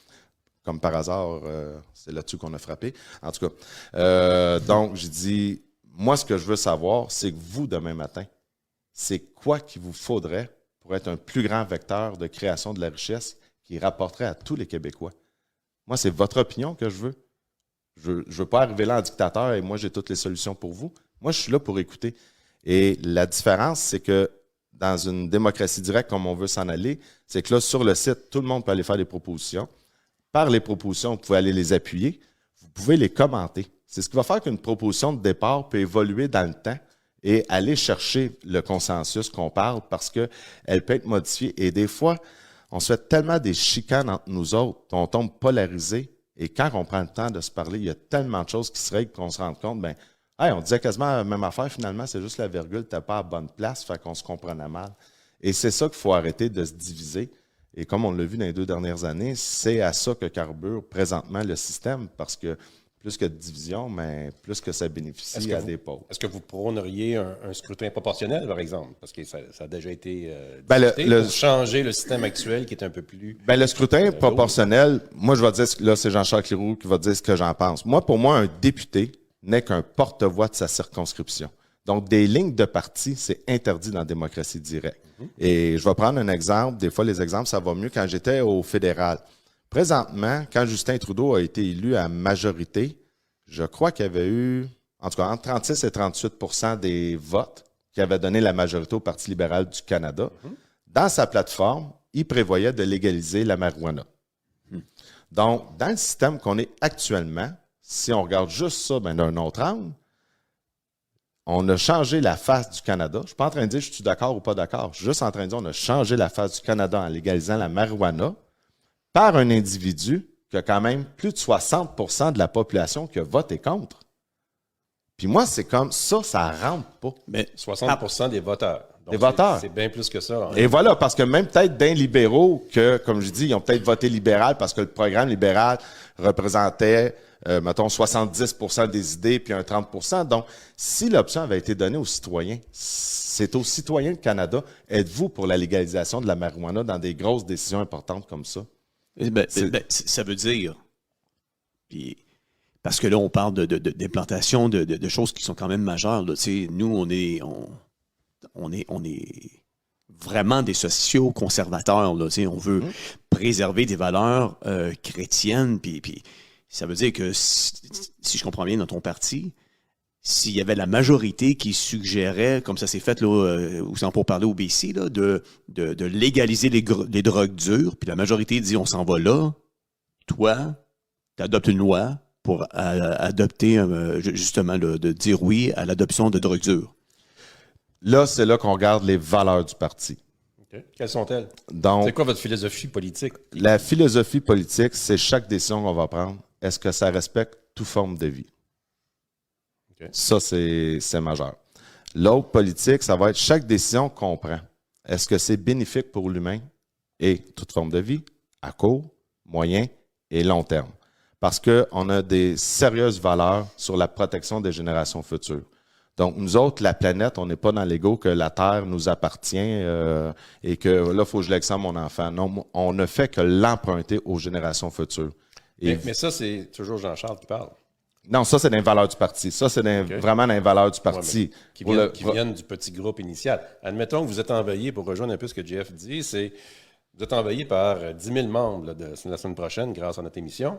Comme par hasard, c'est là-dessus qu'on a frappé. En tout cas, donc, j'ai dit, moi, ce que je veux savoir, c'est que vous, demain matin, c'est quoi qu'il vous faudrait pour être un plus grand vecteur de création de la richesse qui rapporterait à tous les Québécois? Moi, c'est votre opinion que je veux. Je ne veux pas arriver là en dictateur et moi, j'ai toutes les solutions pour vous. Moi, je suis là pour écouter. Et la différence, c'est que dans une démocratie directe comme on veut s'en aller, c'est que là, sur le site, tout le monde peut aller faire des propositions. Par les propositions, vous pouvez aller les appuyer. Vous pouvez les commenter. C'est ce qui va faire qu'une proposition de départ peut évoluer dans le temps et aller chercher le consensus qu'on parle parce qu'elle peut être modifiée. Et des fois, on se fait tellement des chicanes entre nous autres, on tombe polarisé. Et quand on prend le temps de se parler, il y a tellement de choses qui se règlent qu'on se rend compte, ben, hey, on disait quasiment la même affaire, finalement, c'est juste la virgule, t'as pas à bonne place, fait qu'on se comprenait mal. Et c'est ça qu'il faut arrêter de se diviser. Et comme on l'a vu dans les 2 dernières années, c'est à ça que carbure présentement le système, parce que plus que de division, mais plus que ça bénéficie à des pauvres. Est-ce que vous prôneriez un scrutin proportionnel, par exemple? Parce que ça a déjà été discuté pour changer le système actuel qui est un peu plus... Le scrutin proportionnel, moi, je vais dire, là, c'est Jean-Charles Leroux qui va dire ce que j'en pense. Moi, pour moi, un député n'est qu'un porte-voix de sa circonscription. Donc, des lignes de parti, c'est interdit dans la démocratie directe. Et je vais prendre un exemple. Des fois, les exemples, ça va mieux quand j'étais au fédéral. Présentement, quand Justin Trudeau a été élu à majorité, je crois qu'il y avait eu, en tout cas, entre 36 et 38% des votes qui avaient donné la majorité au Parti libéral du Canada. Dans sa plateforme, il prévoyait de légaliser la marijuana. Donc, dans le système qu'on est actuellement, si on regarde juste ça d'un autre angle, on a changé la face du Canada. Je ne suis pas en train de dire je suis d'accord ou pas d'accord. Je suis juste en train de dire on a changé la face du Canada en légalisant la marijuana par un individu qui a quand même plus de 60% de la population qui a voté contre. Puis moi, c'est comme ça rentre pas. Mais 60% des voteurs. Donc des voteurs. C'est bien plus que ça. Et voilà, parce que même peut-être d'un libéraux que, comme je dis, ils ont peut-être voté libéral parce que le programme libéral représentait, mettons, 70% des idées puis un 30%. Donc, si l'option avait été donnée aux citoyens, c'est aux citoyens du Canada, êtes-vous pour la légalisation de la marijuana dans des grosses décisions importantes comme ça? Ça veut dire, puis, parce que là, on parle d'implantation de choses qui sont quand même majeures. Là. Nous, on est vraiment des sociaux-conservateurs. Là, on veut préserver des valeurs chrétiennes. Puis ça veut dire que, si je comprends bien dans ton parti, s'il y avait la majorité qui suggérait, comme ça s'est fait là, pour parler au BC, là, de légaliser les drogues dures, puis la majorité dit on s'en va là, toi, tu adoptes une loi pour adopter, justement, de dire oui à l'adoption de drogues dures. Là, c'est là qu'on regarde les valeurs du parti. Okay. Quelles sont-elles? Donc, c'est quoi votre philosophie politique? La philosophie politique, c'est chaque décision qu'on va prendre, est-ce que ça respecte toute forme de vie? Okay. Ça, c'est majeur. L'autre politique, ça va être chaque décision qu'on prend. Est-ce que c'est bénéfique pour l'humain et toute forme de vie, à court, moyen et long terme? Parce qu'on a des sérieuses valeurs sur la protection des générations futures. Donc, nous autres, la planète, on n'est pas dans l'ego que la Terre nous appartient et que là, il faut que je l'exemple mon enfant. Non, on ne fait que l'emprunter aux générations futures. Mais ça, c'est toujours Jean-Charles qui parle. Non, ça, c'est dans les valeurs du parti. Ça, c'est vraiment dans les valeurs du parti. Ouais, qui viennent du petit groupe initial. Admettons que vous êtes envoyé, pour rejoindre un peu ce que Jeff dit, c'est vous êtes envoyé par 10 000 membres là, la semaine prochaine grâce à notre émission.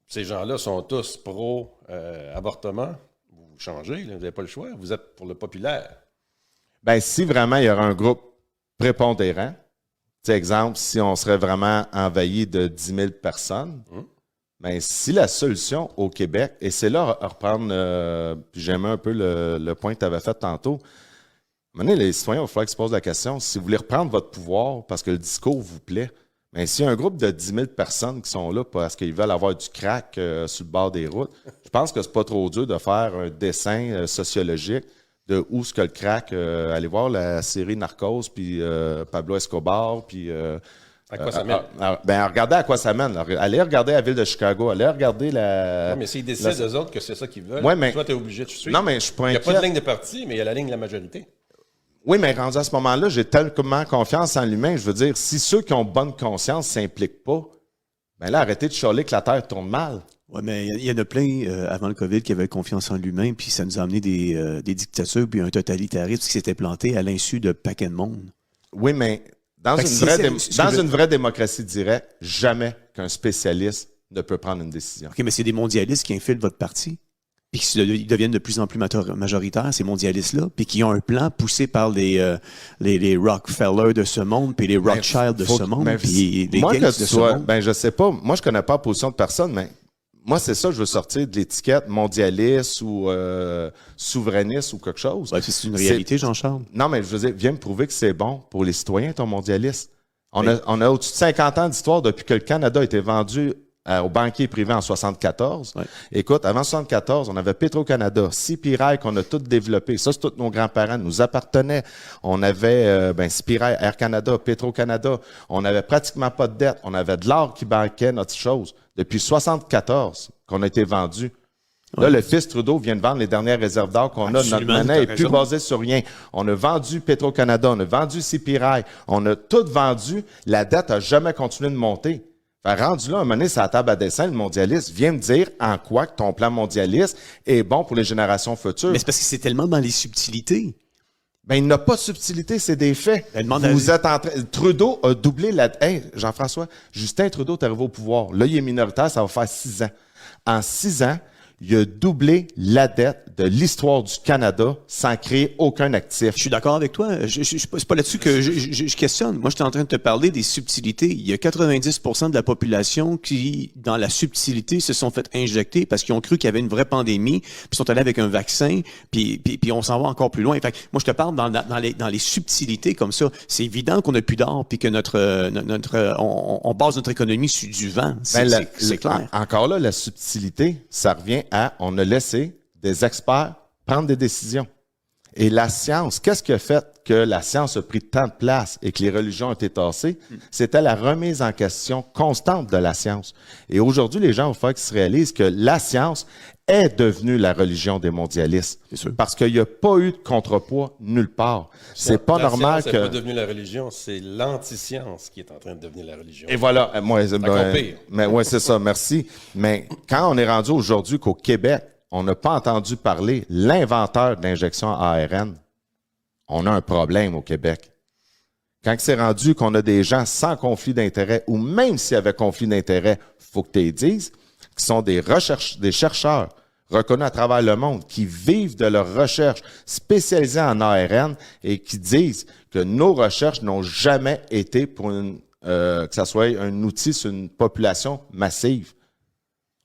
Ces gens-là sont tous pro-avortement. Vous changez, là, vous n'avez pas le choix. Vous êtes pour le populaire. Bien, si vraiment il y aurait un groupe prépondérant, exemple, si on serait vraiment envahi de 10 000 personnes, Mais si la solution au Québec, et c'est là à reprendre, puis j'aimais un peu le point que tu avais fait tantôt, maintenant, les citoyens, il va falloir qu'ils se posent la question, si vous voulez reprendre votre pouvoir parce que le discours vous plaît, mais s'il y a un groupe de 10 000 personnes qui sont là parce qu'ils veulent avoir du crack sur le bord des routes, je pense que c'est pas trop dur de faire un dessin sociologique de où ce que le crack, allez voir la série Narcos, puis Pablo Escobar, puis... À quoi ça mène? Regardez à quoi ça mène. Allez regarder la ville de Chicago. Allez regarder la... Non, mais s'ils décident, eux autres, que c'est ça qu'ils veulent, Ouais, mais... toi, tu es obligé de suivre. Non, mais je suis pas Il n'y a inquiet. pas de ligne de parti, mais il y a la ligne de la majorité. Oui, mais rendu à ce moment-là, j'ai tellement confiance en l'humain. Je veux dire, si ceux qui ont bonne conscience ne s'impliquent pas, ben là, arrêtez de chialer que la Terre tourne mal. Oui, mais il y en a plein avant le COVID qui avaient confiance en l'humain, puis ça nous a amené des dictatures, puis un totalitarisme qui s'était planté à l'insu de paquets de monde. Oui, mais dans une vraie démocratie directe, jamais qu'un spécialiste ne peut prendre une décision. OK, mais c'est des mondialistes qui infiltrent votre parti, puis qui deviennent de plus en plus majoritaires, ces mondialistes-là, puis qui ont un plan poussé par les Rockefeller de ce monde, puis les Rothschild de ce monde, puis les Gates de ce monde. Ben, je sais pas. Moi, je connais pas la position de personne, mais moi, c'est ça, je veux sortir de l'étiquette mondialiste ou souverainiste ou quelque chose. Ouais, c'est une réalité, Jean-Charles. Non, mais je veux dire, viens me prouver que c'est bon pour les citoyens, ton mondialiste. On a au-dessus de 50 ans d'histoire depuis que le Canada a été vendu aux banquiers privés en 74. Ouais. Écoute, avant 74, on avait Petro-Canada, CP Rail qu'on a tout développé. Ça, c'est tous nos grands-parents nous appartenaient. On avait CP Rail, Air Canada, Petro-Canada. On n'avait pratiquement pas de dette. On avait de l'or qui banquait notre chose. Depuis 74 qu'on a été vendu. Là, ouais. Le fils Trudeau vient de vendre les dernières réserves d'or qu'on a. Notre monnaie n'est plus basée sur rien. On a vendu Petro-Canada, on a vendu CP Rail, on a tout vendu. La dette n'a jamais continué de monter. Fait rendu là, un moment donné, c'est à la table à dessin, le mondialiste vient me dire en quoi que ton plan mondialiste est bon pour les générations futures. Mais c'est parce que c'est tellement dans les subtilités. Ben, il n'a pas de subtilité, c'est des faits. Vous êtes en train... Trudeau a doublé la... Hey, Jean-François, Justin Trudeau est arrivé au pouvoir. Là, il est minoritaire, ça va faire 6 ans. En 6 ans, il a doublé la dette de l'histoire du Canada sans créer aucun actif. Je suis d'accord avec toi. C'est pas là-dessus que je questionne. Moi, je suis en train de te parler des subtilités. Il y a 90% de la population qui, dans la subtilité, se sont fait injecter parce qu'ils ont cru qu'il y avait une vraie pandémie, puis sont allés avec un vaccin, puis on s'en va encore plus loin. Fait que moi, je te parle dans les subtilités comme ça. C'est évident qu'on n'a plus d'or, puis que on base notre économie sur du vent. C'est clair. Encore là, la subtilité, ça revient on a laissé des experts prendre des décisions. Et la science, qu'est-ce qui a fait que la science a pris tant de place et que les religions ont été tassées? C'était la remise en question constante de la science. Et aujourd'hui, les gens, il faut qu'ils se réalisent que la science est devenue la religion des mondialistes. C'est sûr. Parce qu'il n'y a pas eu de contrepoids nulle part. C'est pas normal que... La science n'est pas devenue la religion, c'est l'anti-science qui est en train de devenir la religion. Et voilà. Mais ouais, c'est ça, merci. Mais quand on est rendu aujourd'hui qu'au Québec, on n'a pas entendu parler l'inventeur de l'injection ARN, on a un problème au Québec. Quand c'est rendu qu'on a des gens sans conflit d'intérêt, ou même s'il y avait conflit d'intérêt, il faut que tu les dises, qui sont des chercheurs reconnus à travers le monde, qui vivent de leurs recherches spécialisées en ARN et qui disent que nos recherches n'ont jamais été pour que ça soit un outil sur une population massive.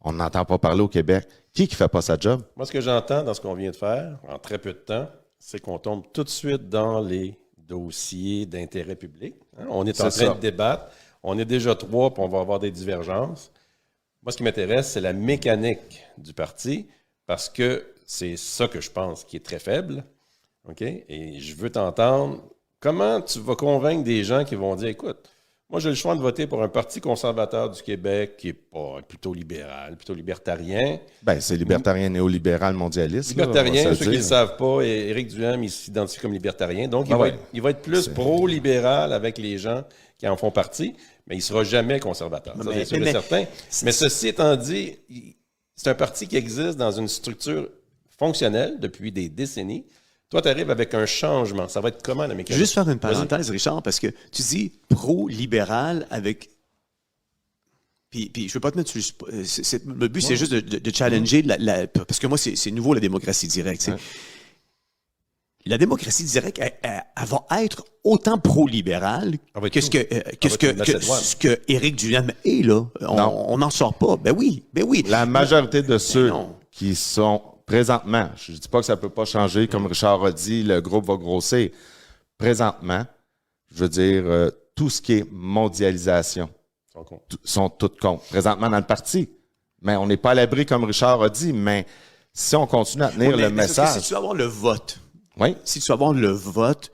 On n'entend pas parler au Québec. Qui fait pas sa job? Moi, ce que j'entends dans ce qu'on vient de faire, en très peu de temps, c'est qu'on tombe tout de suite dans les dossiers d'intérêt public. On est en train de débattre. On est déjà 3, puis on va avoir des divergences. Moi, ce qui m'intéresse, c'est la mécanique du parti, parce que c'est ça que je pense qui est très faible. OK? Et je veux t'entendre. Comment tu vas convaincre des gens qui vont dire, écoute, moi, j'ai le choix de voter pour un parti conservateur du Québec qui est plutôt libéral, plutôt libertarien. Ben, c'est libertarien, néolibéral, mondialiste. Libertarien, ceux qui ne le savent pas, Éric Duhaime, il s'identifie comme libertarien. Donc, il va être plus pro-libéral avec les gens qui en font partie, mais il ne sera jamais conservateur. Ça, c'est sûr et certain. Mais ceci étant dit, c'est un parti qui existe dans une structure fonctionnelle depuis des décennies. Toi, tu arrives avec un changement. Ça va être comment, la mécanique? Juste faire une parenthèse, Richard, parce que tu dis pro-libéral avec... Puis je ne veux pas te mettre sur... Le but, c'est juste de challenger, parce que moi, c'est nouveau, la démocratie directe. Ouais. la démocratie directe, elle va être autant pro-libérale que ce que Éric Duhem est, là. On n'en sort pas. Ben oui. La majorité de ceux qui sont présentement, je ne dis pas que ça ne peut pas changer, comme Richard a dit, le groupe va grossir. Présentement, je veux dire, tout ce qui est mondialisation sont toutes contre. Présentement dans le parti. Mais on n'est pas à l'abri, comme Richard a dit, mais si on continue à tenir le message... Si tu veux avoir le vote, oui. Si tu veux avoir le vote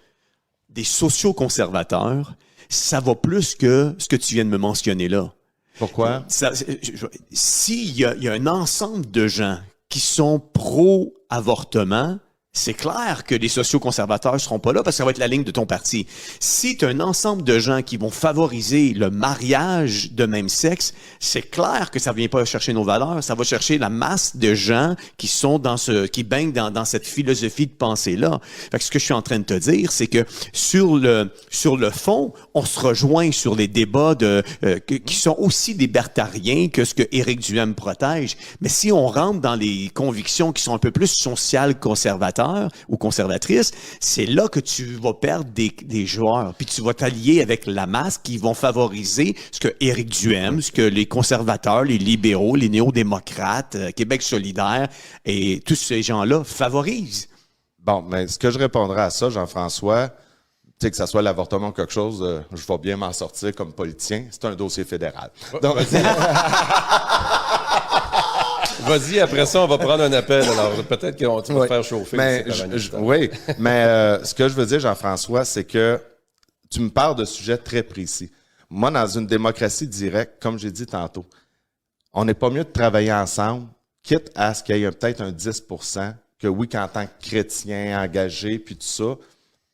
des sociaux-conservateurs, ça va plus que ce que tu viens de me mentionner là. Pourquoi? S'il y a un ensemble de gens qui sont pro-avortement, c'est clair que les sociaux-conservateurs ne seront pas là parce que ça va être la ligne de ton parti. Si tu as un ensemble de gens qui vont favoriser le mariage de même sexe, c'est clair que ça ne vient pas chercher nos valeurs, ça va chercher la masse de gens qui sont qui baignent dans cette philosophie de pensée-là. Fait que ce que je suis en train de te dire, c'est que sur le fond, on se rejoint sur les débats qui sont aussi libertariens que ce que Éric Duhem protège. Mais si on rentre dans les convictions qui sont un peu plus sociales conservateurs, ou conservatrices, c'est là que tu vas perdre des joueurs. Puis tu vas t'allier avec la masse qui vont favoriser ce que Éric Duhem, ce que les conservateurs, les libéraux, les néo-démocrates, Québec solidaire et tous ces gens-là favorisent. Bon, mais ce que je répondrai à ça, Jean-François, tu sais, que ça soit l'avortement ou quelque chose, je vais bien m'en sortir comme politicien. C'est un dossier fédéral. Donc, vas-y, après ça, on va prendre un appel. Alors, peut-être que tu vas te faire chauffer. Mais ce que je veux dire, Jean-François, c'est que tu me parles de sujets très précis. Moi, dans une démocratie directe, comme j'ai dit tantôt, on n'est pas mieux de travailler ensemble, quitte à ce qu'il y ait peut-être un 10% que oui, qu'en tant que chrétien engagé, puis tout ça,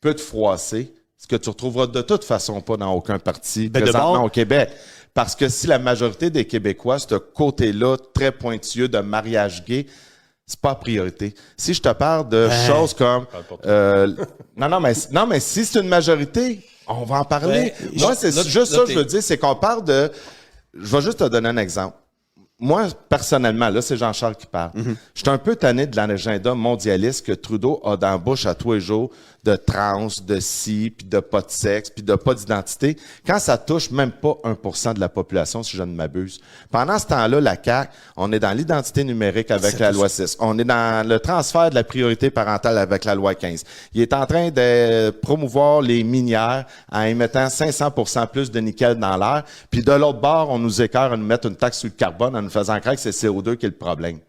peut te froisser, ce que tu retrouveras de toute façon pas dans aucun parti présentement au Québec. Parce que si la majorité des Québécois, ce côté-là très pointilleux de mariage gay, c'est pas priorité. Si je te parle de choses comme non, mais si c'est une majorité, on va en parler. Moi, c'est juste ça que je veux dire, c'est qu'on parle de. Je vais juste te donner un exemple. Moi, personnellement, là, c'est Jean-Charles qui parle. Je suis un peu tanné de l'agenda mondialiste que Trudeau a dans la bouche à tous les jours de trans, de ci, puis de pas de sexe, puis de pas d'identité, quand ça touche même pas 1% de la population, si je ne m'abuse. Pendant ce temps-là, la CAQ, on est dans l'identité numérique avec la loi 6. On est dans le transfert de la priorité parentale avec la loi 15. Il est en train de promouvoir les minières en émettant 500% plus de nickel dans l'air. Puis de l'autre bord, on nous écœure à nous mettre une taxe sur le carbone en nous faisant croire que c'est CO2 qui est le problème.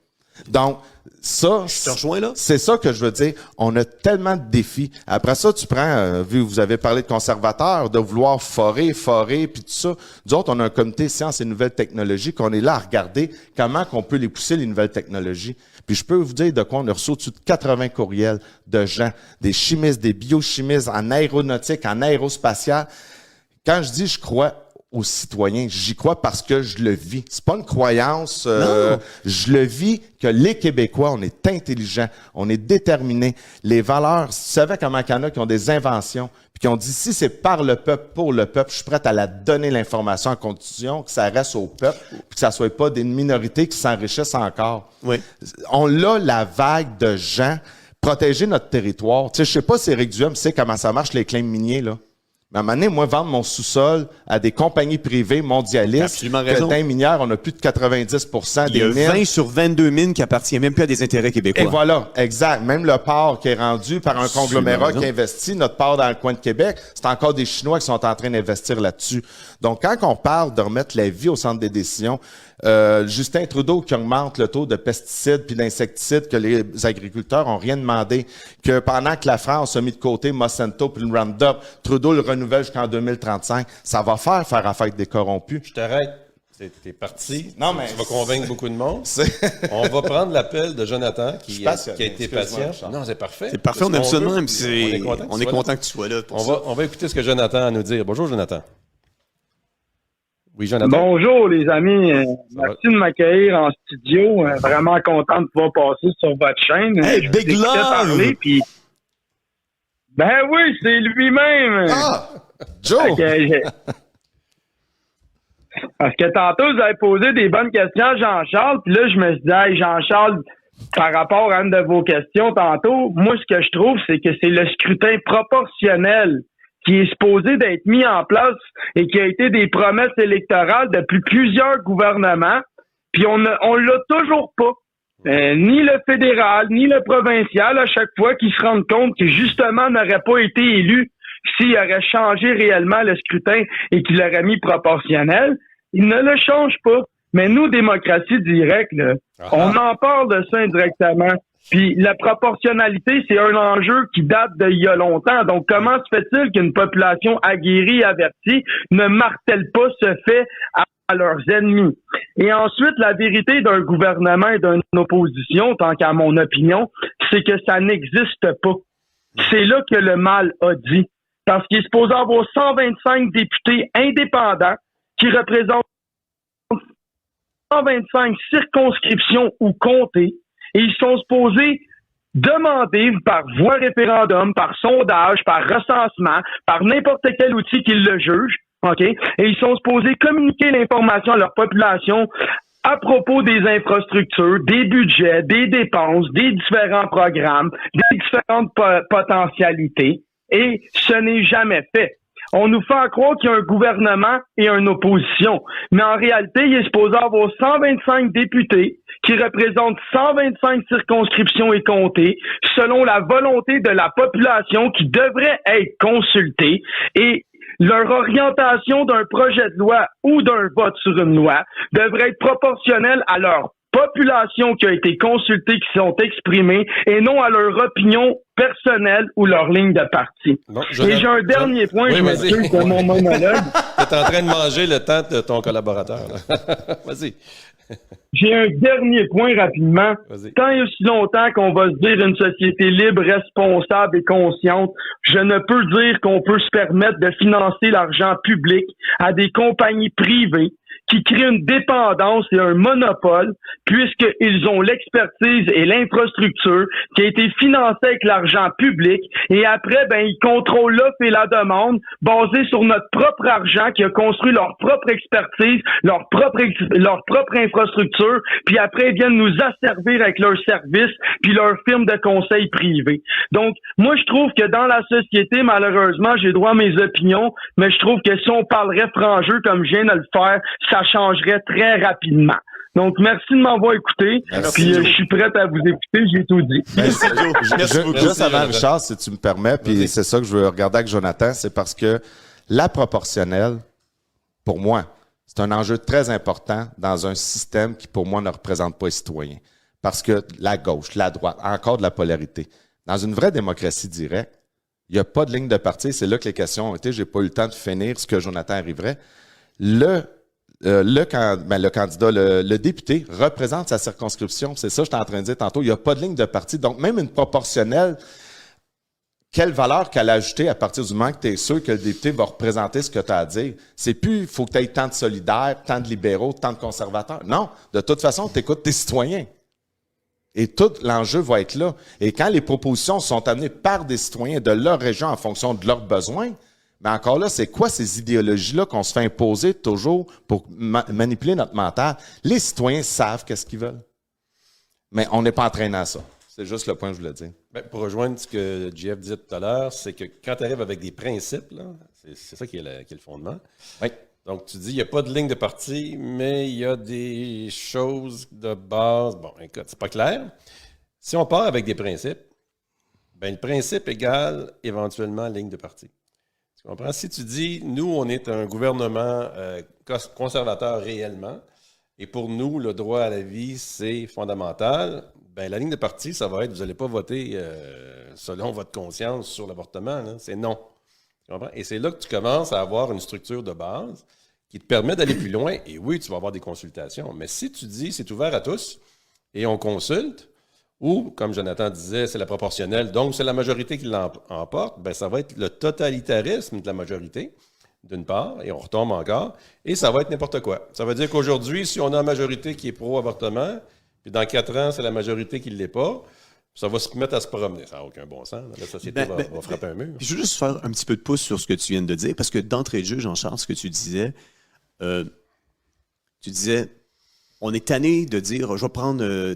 Donc, ça, c'est ça que je veux dire. On a tellement de défis. Après ça, tu prends, vu que vous avez parlé de conservateurs, de vouloir forer, puis tout ça. Nous autres, on a un comité sciences et nouvelles technologies qu'on est là à regarder comment qu'on peut les pousser, les nouvelles technologies. Puis je peux vous dire de quoi on a reçu au-dessus de 80 courriels de gens, des chimistes, des biochimistes en aéronautique, en aérospatial. Quand je dis je crois aux citoyens, j'y crois parce que je le vis. C'est pas une croyance. Je le vis que les Québécois, on est intelligents, on est déterminés. Les valeurs, tu savais comment il y en a qui ont des inventions, puis qui ont dit si c'est par le peuple, pour le peuple, je suis prêt à la donner l'information en condition que ça reste au peuple, puis que ça soit pas des minorités qui s'enrichissent encore. Oui. On a la vague de gens protéger notre territoire. Tu sais, je sais pas si Éric Duhem sait comment ça marche les claims miniers là. Mais à un moment donné, moi, vendre mon sous-sol à des compagnies privées mondialistes, que dans les minières, on a plus de 90% des mines. Il y a 20 sur 22 mines qui appartiennent même plus à des intérêts québécois. Et voilà, exact. Même le port qui est rendu par un conglomérat qui investit, notre port dans le coin de Québec, c'est encore des Chinois qui sont en train d'investir là-dessus. Donc, quand on parle de remettre la vie au centre des décisions, Justin Trudeau qui augmente le taux de pesticides puis d'insecticides que les agriculteurs ont rien demandé, que pendant que la France a mis de côté Monsanto puis le Roundup, Trudeau le renouvelle jusqu'en 2035, ça va faire affaire avec des corrompus. Je t'arrête. T'es parti. Non, mais tu vas convaincre beaucoup de monde. On va prendre l'appel de Jonathan qui a été patient. Non, c'est parfait. C'est parfait, on aime ça de même. On est content que tu sois là. On va écouter ce que Jonathan a à nous dire. Bonjour, Jonathan. Oui, Jonathan. Bonjour, les amis. Merci de m'accueillir en studio. Vraiment content de pouvoir passer sur votre chaîne. Hey, Big Love! Parler, puis... Ben oui, c'est lui-même. Ah! Joe! Parce que tantôt, vous avez posé des bonnes questions à Jean-Charles, puis là, je me suis dit, hey, Jean-Charles, par rapport à une de vos questions tantôt, moi, ce que je trouve, c'est que c'est le scrutin proportionnel qui est supposé d'être mis en place et qui a été des promesses électorales depuis plusieurs gouvernements, puis on l'a toujours pas. Ni le fédéral, ni le provincial, à chaque fois qu'ils se rendent compte que justement n'aurait pas été élu s'il aurait changé réellement le scrutin et qu'il l'aurait mis proportionnel, ils ne le changent pas. Mais nous, démocratie directe, là, on en parle de ça indirectement. Puis la proportionnalité, c'est un enjeu qui date d'il y a longtemps. Donc, comment se fait-il qu'une population aguerrie et avertie ne martèle pas ce fait à leurs ennemis? Et ensuite, la vérité d'un gouvernement et d'une opposition, tant qu'à mon opinion, c'est que ça n'existe pas. C'est là que le mal a dit. Parce qu'il est supposé avoir 125 députés indépendants qui représentent 125 circonscriptions ou comtés, et ils sont supposés demander par voie référendum, par sondage, par recensement, par n'importe quel outil qu'ils le jugent, OK? Et ils sont supposés communiquer l'information à leur population à propos des infrastructures, des budgets, des dépenses, des différents programmes, des différentes potentialités, et ce n'est jamais fait. On nous fait croire qu'il y a un gouvernement et une opposition. Mais en réalité, il est supposé avoir 125 députés qui représentent 125 circonscriptions et comtés selon la volonté de la population qui devrait être consultée, et leur orientation d'un projet de loi ou d'un vote sur une loi devrait être proportionnelle à leur population qui a été consultée, qui sont exprimées, et non à leur opinion personnelle ou leur ligne de parti. Bon, et j'ai un dernier point, je m'excuse de mon monologue. Tu es en train de manger le temps de ton collaborateur. Vas-y. J'ai un dernier point rapidement. Vas-y. Tant et aussi longtemps qu'on va se dire une société libre, responsable et consciente, je ne peux dire qu'on peut se permettre de financer l'argent public à des compagnies privées qui créent une dépendance et un monopole, puisqu'ils ont l'expertise et l'infrastructure qui a été financée avec l'argent public, et après, ils contrôlent l'offre et la demande basée sur notre propre argent qui a construit leur propre expertise, leur propre infrastructure, puis après, ils viennent nous asservir avec leurs services puis leurs firmes de conseil privés. Donc, moi, je trouve que dans la société, malheureusement, j'ai droit à mes opinions, mais je trouve que si on parlerait franc-jeu comme je viens de le faire, ça changerait très rapidement. Donc, merci de m'avoir écouté. Puis, je suis prête à vous écouter. J'ai tout dit. Juste avant, Richard, si tu me permets, puis c'est ça que je veux regarder avec Jonathan, c'est parce que la proportionnelle, pour moi, c'est un enjeu très important dans un système qui, pour moi, ne représente pas les citoyens. Parce que la gauche, la droite, encore de la polarité. Dans une vraie démocratie directe, il n'y a pas de ligne de parti. C'est là que les questions ont été. J'ai pas eu le temps de finir ce que Jonathan arriverait. Le candidat, le député représente sa circonscription. C'est ça que j'étais en train de dire tantôt. Il n'y a pas de ligne de parti. Donc, même une proportionnelle, quelle valeur qu'elle a ajoutée à partir du moment que tu es sûr que le député va représenter ce que tu as à dire? C'est plus, il faut que tu aies tant de solidaires, tant de libéraux, tant de conservateurs. Non. De toute façon, tu écoutes tes citoyens. Et tout l'enjeu va être là. Et quand les propositions sont amenées par des citoyens de leur région en fonction de leurs besoins, mais encore là, c'est quoi ces idéologies-là qu'on se fait imposer toujours pour manipuler notre mental? Les citoyens savent qu'est-ce qu'ils veulent. Mais on n'est pas entraîné à ça. C'est juste le point que je voulais dire. Pour rejoindre ce que Jeff disait tout à l'heure, c'est que quand tu arrives avec des principes, là, c'est ça qui est le fondement. Oui. Donc, tu dis, il n'y a pas de ligne de parti, mais il y a des choses de base. Bon, écoute, c'est pas clair. Si on part avec des principes, le principe égale éventuellement ligne de parti. Tu comprends? Si tu dis, nous, on est un gouvernement conservateur réellement, et pour nous, le droit à la vie, c'est fondamental, la ligne de parti, ça va être, vous n'allez pas voter selon votre conscience sur l'avortement, là, c'est non. Tu comprends? Et c'est là que tu commences à avoir une structure de base qui te permet d'aller plus loin. Et oui, tu vas avoir des consultations. Mais si tu dis, c'est ouvert à tous, et on consulte, ou, comme Jonathan disait, c'est la proportionnelle, donc c'est la majorité qui l'emporte, ça va être le totalitarisme de la majorité, d'une part, et on retombe encore, et ça va être n'importe quoi. Ça veut dire qu'aujourd'hui, si on a une majorité qui est pro-avortement, puis dans 4 ans, c'est la majorité qui ne l'est pas, ça va se mettre à se promener. Ça n'a aucun bon sens. La société va frapper un mur. Je veux juste faire un petit peu de pouce sur ce que tu viens de dire, parce que d'entrée de jeu, Jean-Charles, ce que tu disais, on est tanné de dire, je vais prendre,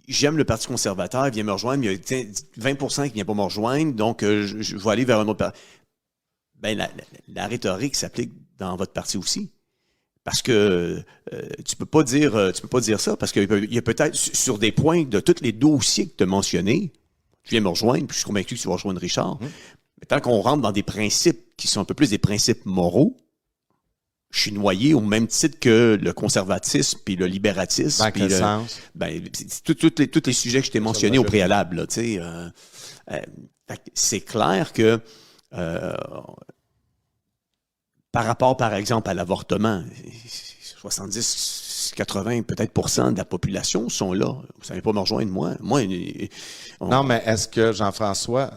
j'aime le Parti conservateur, il vient me rejoindre, mais il y a 20% qui vient pas me rejoindre, donc je vais aller vers un autre parti. Ben, la rhétorique s'applique dans votre parti aussi. Parce que tu peux pas dire ça, parce qu'il y a peut-être, sur des points de tous les dossiers que tu as mentionnés, tu viens me rejoindre, puis je suis convaincu que tu vas rejoindre Richard. Mais tant qu'on rentre dans des principes qui sont un peu plus des principes moraux, je suis noyé au même titre que le conservatisme puis le libératisme. Dans quel sens? Tous les sujets que je t'ai mentionnés au préalable. Là, c'est clair que par rapport, par exemple, à l'avortement, 70, 80, peut-être % de la population sont là. Vous savez pas me rejoindre, moi. Non, mais est-ce que, Jean-François,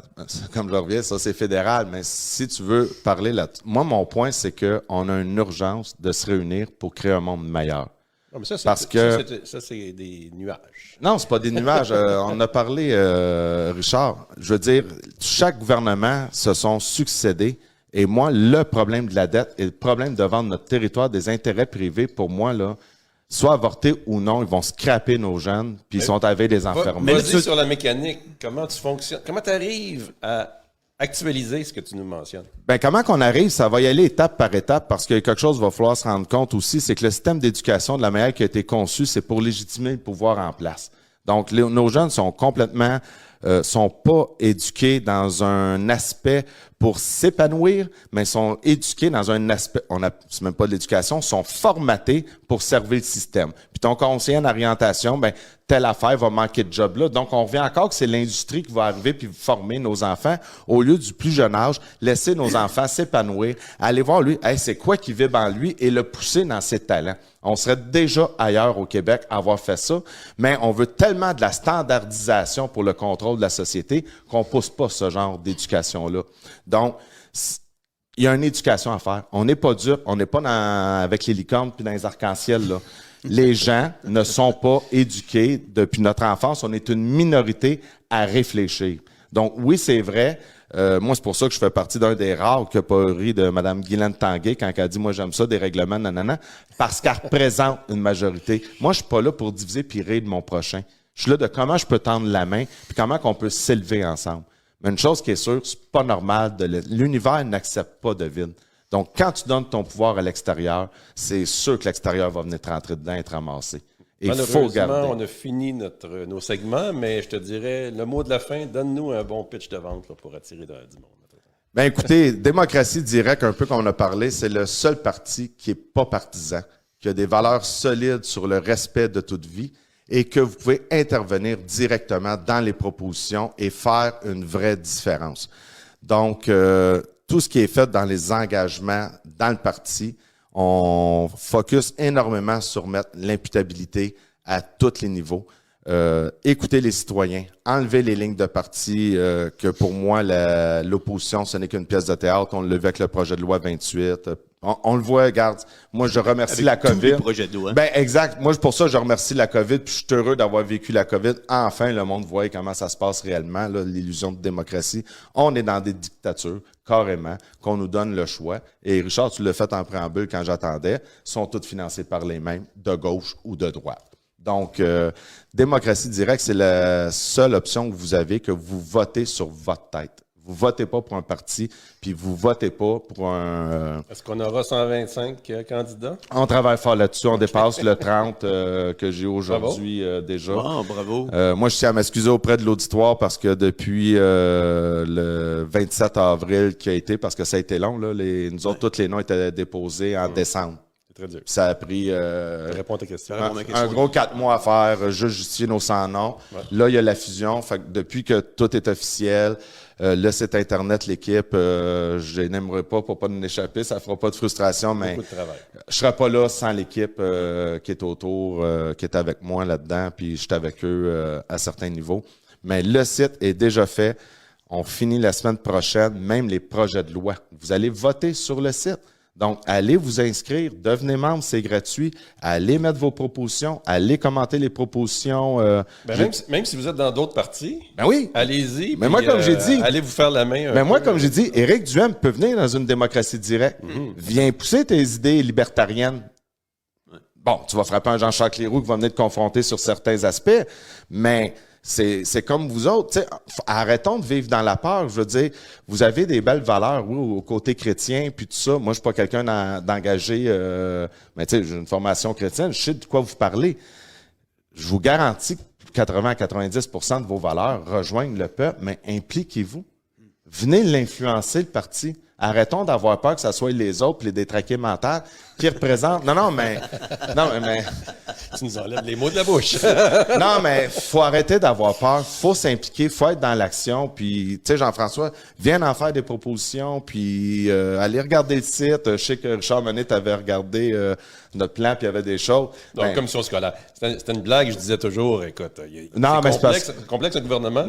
comme je reviens, ça c'est fédéral, mais si tu veux parler là, moi, mon point, c'est qu'on a une urgence de se réunir pour créer un monde meilleur. Non, mais ça, c'est des nuages. Non, c'est pas des nuages. On en a parlé, Richard. Je veux dire, chaque gouvernement se sont succédés. Et moi, le problème de la dette et le problème de vendre notre territoire des intérêts privés, pour moi, là, soit avortés ou non, ils vont scraper nos jeunes, puis ils sont avec des enfermés. Vas-y sur la mécanique, comment tu fonctionnes, comment tu arrives à actualiser ce que tu nous mentionnes? Ben, comment qu'on arrive, ça va y aller étape par étape, parce qu'il y a quelque chose qu'il va falloir se rendre compte aussi, c'est que le système d'éducation, de la manière qui a été conçu, c'est pour légitimer le pouvoir en place. Donc, nos jeunes sont complètement, sont pas éduqués dans un aspect pour s'épanouir, mais sont éduqués dans un aspect, c'est même pas de l'éducation, sont formatés pour servir le système. Puis ton conseiller en orientation, ben, telle affaire va manquer de job là. Donc, on revient encore que c'est l'industrie qui va arriver puis former nos enfants au lieu du plus jeune âge, laisser nos enfants s'épanouir, aller voir lui, hey, c'est quoi qui vibre en lui et le pousser dans ses talents. On serait déjà ailleurs au Québec à avoir fait ça, mais on veut tellement de la standardisation pour le contrôle de la société qu'on pousse pas ce genre d'éducation-là. Donc, il y a une éducation à faire. On n'est pas dur, on n'est pas avec les licornes puis dans les arcs-en-ciel, là. Les gens ne sont pas éduqués depuis notre enfance. On est une minorité à réfléchir. Donc, oui, c'est vrai. Moi, c'est pour ça que je fais partie d'un des rares qui n'a pas ri de Mme Guylaine Tanguay quand elle a dit « Moi, j'aime ça, des règlements, nanana », parce qu'elle représente une majorité. Moi, je suis pas là pour diviser puis rire de mon prochain. Je suis là de comment je peux tendre la main puis comment qu'on peut s'élever ensemble. Mais une chose qui est sûre, c'est pas normal. L'univers n'accepte pas de vide. Donc, quand tu donnes ton pouvoir à l'extérieur, c'est sûr que l'extérieur va venir te rentrer dedans et te ramasser. Et il faut garder. On a fini nos segments, mais je te dirais, le mot de la fin, donne-nous un bon pitch de vente là, pour attirer du monde. Ben écoutez, Démocratie Directe, un peu comme on a parlé, c'est le seul parti qui est pas partisan, qui a des valeurs solides sur le respect de toute vie et que vous pouvez intervenir directement dans les propositions et faire une vraie différence. Donc, tout ce qui est fait dans les engagements dans le parti, on focus énormément sur mettre l'imputabilité à tous les niveaux. Écouter les citoyens, enlever les lignes de parti, que pour moi, l'opposition, ce n'est qu'une pièce de théâtre. On l'a vu avec le projet de loi 28. On le voit, regarde. Moi, je remercie avec la COVID. Les projets de loi. Ben, exact. Moi, pour ça, je remercie la COVID, puis je suis heureux d'avoir vécu la COVID. Enfin, le monde voit comment ça se passe réellement, là, l'illusion de démocratie. On est dans des dictatures, carrément, qu'on nous donne le choix. Et Richard, tu l'as fait en préambule quand j'attendais, sont toutes financées par les mêmes, de gauche ou de droite. Donc, Démocratie Directe, c'est la seule option que vous avez, que vous votez sur votre tête. Vous votez pas pour un parti, puis vous votez pas pour un... Est-ce qu'on aura 125 candidats? On travaille fort là-dessus. On dépasse le 30 que j'ai aujourd'hui déjà. Oh, bravo. Moi, je tiens à m'excuser auprès de l'auditoire parce que depuis le 27 avril qui a été, parce que ça a été long, là, nous autres, tous les noms étaient déposés en décembre. Très dur. Ça a pris Réponds à ta question. un gros 4 mois à faire, juste justifier nos 100 noms. Ouais. Là, il y a la fusion. Fait que depuis que tout est officiel, le site Internet, l'équipe, je n'aimerais pas pour pas nous échapper. Ça fera pas de frustration, mais je serais pas là sans l'équipe qui est autour, qui est avec moi là-dedans, puis je suis avec eux à certains niveaux. Mais le site est déjà fait. On finit la semaine prochaine, même les projets de loi. Vous allez voter sur le site. Donc, allez vous inscrire, devenez membre, c'est gratuit. Allez mettre vos propositions, allez commenter les propositions. Même si vous êtes dans d'autres partis, ben oui. Allez-y. Mais moi, comme j'ai dit, allez vous faire la main. Mais moi, comme j'ai dit, Éric Duhem peut venir dans une démocratie directe. Viens pousser tes idées libertariennes. bon, tu vas frapper un Jean-Jacques Leroux qui va venir te confronter sur certains aspects, mais c'est comme vous autres. Tu sais, arrêtons de vivre dans la peur. Je veux dire, vous avez des belles valeurs, oui, au côté chrétien, puis tout ça. Moi, je suis pas quelqu'un d'engagé, mais tu sais, j'ai une formation chrétienne, je sais de quoi vous parlez. Je vous garantis que 80 à 90% de vos valeurs rejoignent le peuple, mais impliquez-vous. Venez l'influencer, le parti. Arrêtons d'avoir peur que ça soit les autres, les détraqués mentaux, qui représentent... Non, mais... Tu nous enlèves les mots de la bouche. Non, mais faut arrêter d'avoir peur. Faut s'impliquer, faut être dans l'action. Puis, tu sais, Jean-François, viens en faire des propositions, puis aller regarder le site. Je sais que Richard Menet t'avait regardé notre plan, puis il y avait des choses. Donc, commission scolaire. C'était une blague, je disais toujours, écoute, Non, mais c'est complexe, le gouvernement.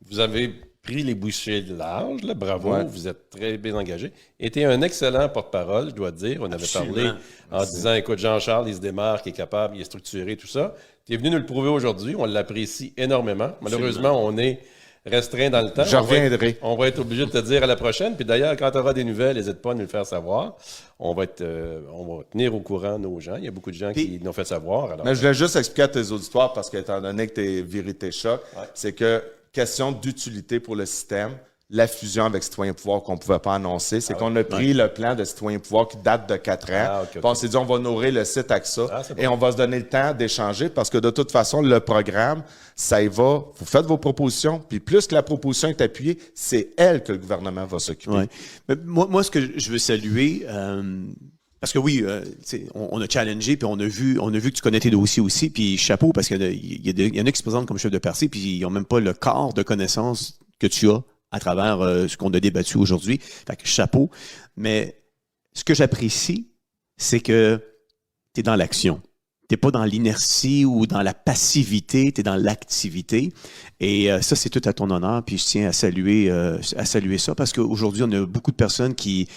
Vous avez pris les bouchées de large, là, bravo, Ouais. vous êtes très bien engagé. Et tu es un excellent porte-parole, je dois te dire. On avait parlé en disant, écoute, Jean-Charles, il se démarque, il est capable, il est structuré, tout ça. Tu es venu nous le prouver aujourd'hui, on l'apprécie énormément. Malheureusement, on est restreint dans le temps. Je reviendrai. On va être obligé de te dire à la prochaine. Puis d'ailleurs, quand tu auras des nouvelles, n'hésite pas à nous le faire savoir. On va tenir au courant nos gens. Il y a beaucoup de gens qui nous ont fait savoir. Alors, Mais je voulais juste expliquer à tes auditoires, parce qu'étant donné que t'es vérité choc, c'est que question d'utilité pour le système, la fusion avec Citoyen Pouvoir qu'on ne pouvait pas annoncer, c'est qu'on a pris le plan de Citoyen Pouvoir qui date de 4 ans. Puis on s'est dit, on va nourrir le site avec ça. Et on va se donner le temps d'échanger parce que de toute façon, le programme, ça y va. Vous faites vos propositions, puis plus que la proposition est appuyée, c'est elle que le gouvernement va s'occuper. Ouais. Mais moi, ce que je veux saluer, parce que oui, on a challengé, puis on a vu que tu connais tes dossiers aussi, puis chapeau, parce qu'il y en a qui se présentent comme chef de parti, puis ils n'ont même pas le quart de connaissances que tu as à travers ce qu'on a débattu aujourd'hui. Fait que chapeau. Mais ce que j'apprécie, c'est que tu es dans l'action. Tu n'es pas dans l'inertie ou dans la passivité, tu es dans l'activité. Et ça, c'est tout à ton honneur. Puis je tiens à saluer ça parce qu'aujourd'hui, on a beaucoup de personnes qui...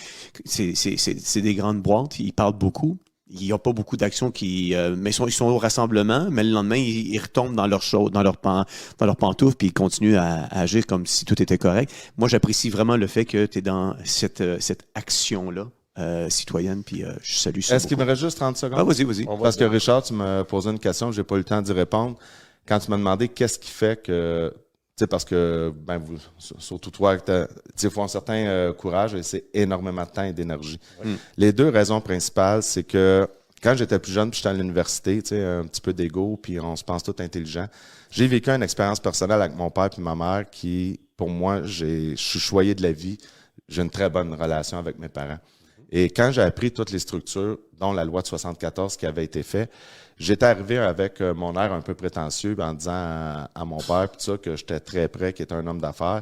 C'est des grandes boîtes, ils parlent beaucoup. Il n'y a pas beaucoup d'actions mais ils sont au rassemblement, mais le lendemain, ils retombent dans leur pantoufle, puis ils continuent à agir comme si tout était correct. Moi, j'apprécie vraiment le fait que tu es dans cette action-là citoyenne, puis je salue ça. Est-ce qu'il me reste juste 30 secondes? Ah, vas-y. Parce que Richard, tu me posais une question, j'ai pas eu le temps d'y répondre. Quand tu m'as demandé qu'est-ce qui fait que... Tu sais, parce que, surtout toi, il faut un certain courage et c'est énormément de temps et d'énergie. Les deux raisons principales, c'est que quand j'étais plus jeune, puis j'étais à l'université, tu sais, un petit peu d'ego, puis on se pense tout intelligent, j'ai vécu une expérience personnelle avec mon père puis ma mère qui, pour moi, je suis choyé de la vie. J'ai une très bonne relation avec mes parents. Et quand j'ai appris toutes les structures, dont la loi de 74 qui avait été faite, j'étais arrivé avec mon air un peu prétentieux en disant à mon père pis ça, que j'étais très près, qu'il était un homme d'affaires.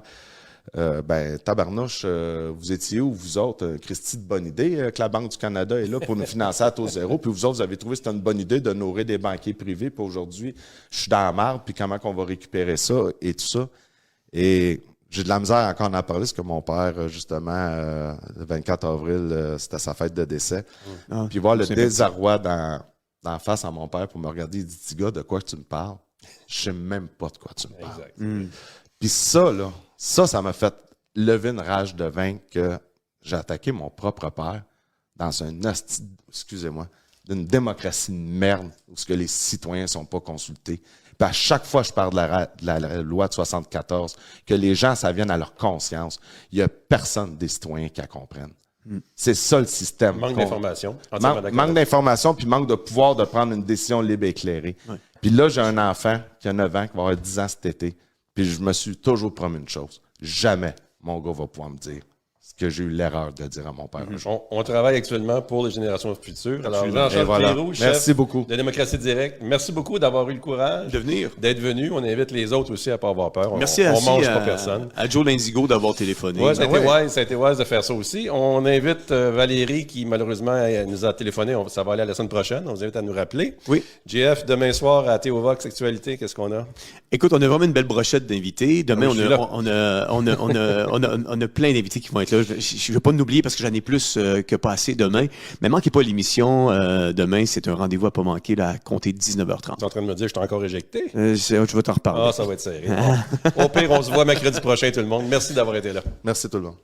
Tabarnouche, vous étiez où, vous autres? Christy, de bonne idée que la Banque du Canada est là pour nous financer à taux zéro. Puis vous autres, vous avez trouvé que c'était une bonne idée de nourrir des banquiers privés. Puis aujourd'hui, je suis dans la marde, puis comment qu'on va récupérer ça et tout ça. Et j'ai de la misère encore à en parler, parce que mon père, justement, le 24 avril, c'était sa fête de décès. Puis voir le désarroi dans face à mon père pour me regarder, il dit, petit gars, de quoi tu me parles? Je sais même pas de quoi tu me parles. Puis ça, là, ça m'a fait lever une rage de vaincre que j'ai attaqué mon propre père dans d'une démocratie de merde où ce que les citoyens ne sont pas consultés. Puis à chaque fois que je parle de la loi de 74, que les gens, ça vienne à leur conscience, il n'y a personne des citoyens qui la comprennent. C'est ça le système. Manque d'information. Manque d'information, puis manque de pouvoir de prendre une décision libre et éclairée. Ouais. Puis là, j'ai un enfant qui a 9 ans, qui va avoir 10 ans cet été. Puis je me suis toujours promis une chose. Jamais mon gars va pouvoir me dire ce que j'ai eu l'erreur de dire à mon père. On travaille actuellement pour les générations futures. Alors, Jean-Charles Cléroux, chef de Démocratie Directe, merci beaucoup d'avoir eu le courage d'être venu. On invite les autres aussi à ne pas avoir peur. Merci on mange pas personne. À Joe Lindigo d'avoir téléphoné. Oui, ça a été wise de faire ça aussi. On invite Valérie qui, malheureusement, nous a téléphoné. Ça va aller à la semaine prochaine. On vous invite à nous rappeler. Oui. JF, demain soir à Théovox Actualité, qu'est-ce qu'on a? Écoute, on a vraiment une belle brochette d'invités. Demain, on a plein d'invités qui vont être là. Je ne vais pas nous oublier parce que j'en ai plus que pas assez demain. Mais manquez pas l'émission. Demain, c'est un rendez-vous à pas manquer là, à compter 19h30. Tu es en train de me dire que je t'ai encore éjecté? Je vais t'en reparler. Ah, ça va être serré. Au pire, on se voit mercredi prochain, tout le monde. Merci d'avoir été là. Merci tout le monde.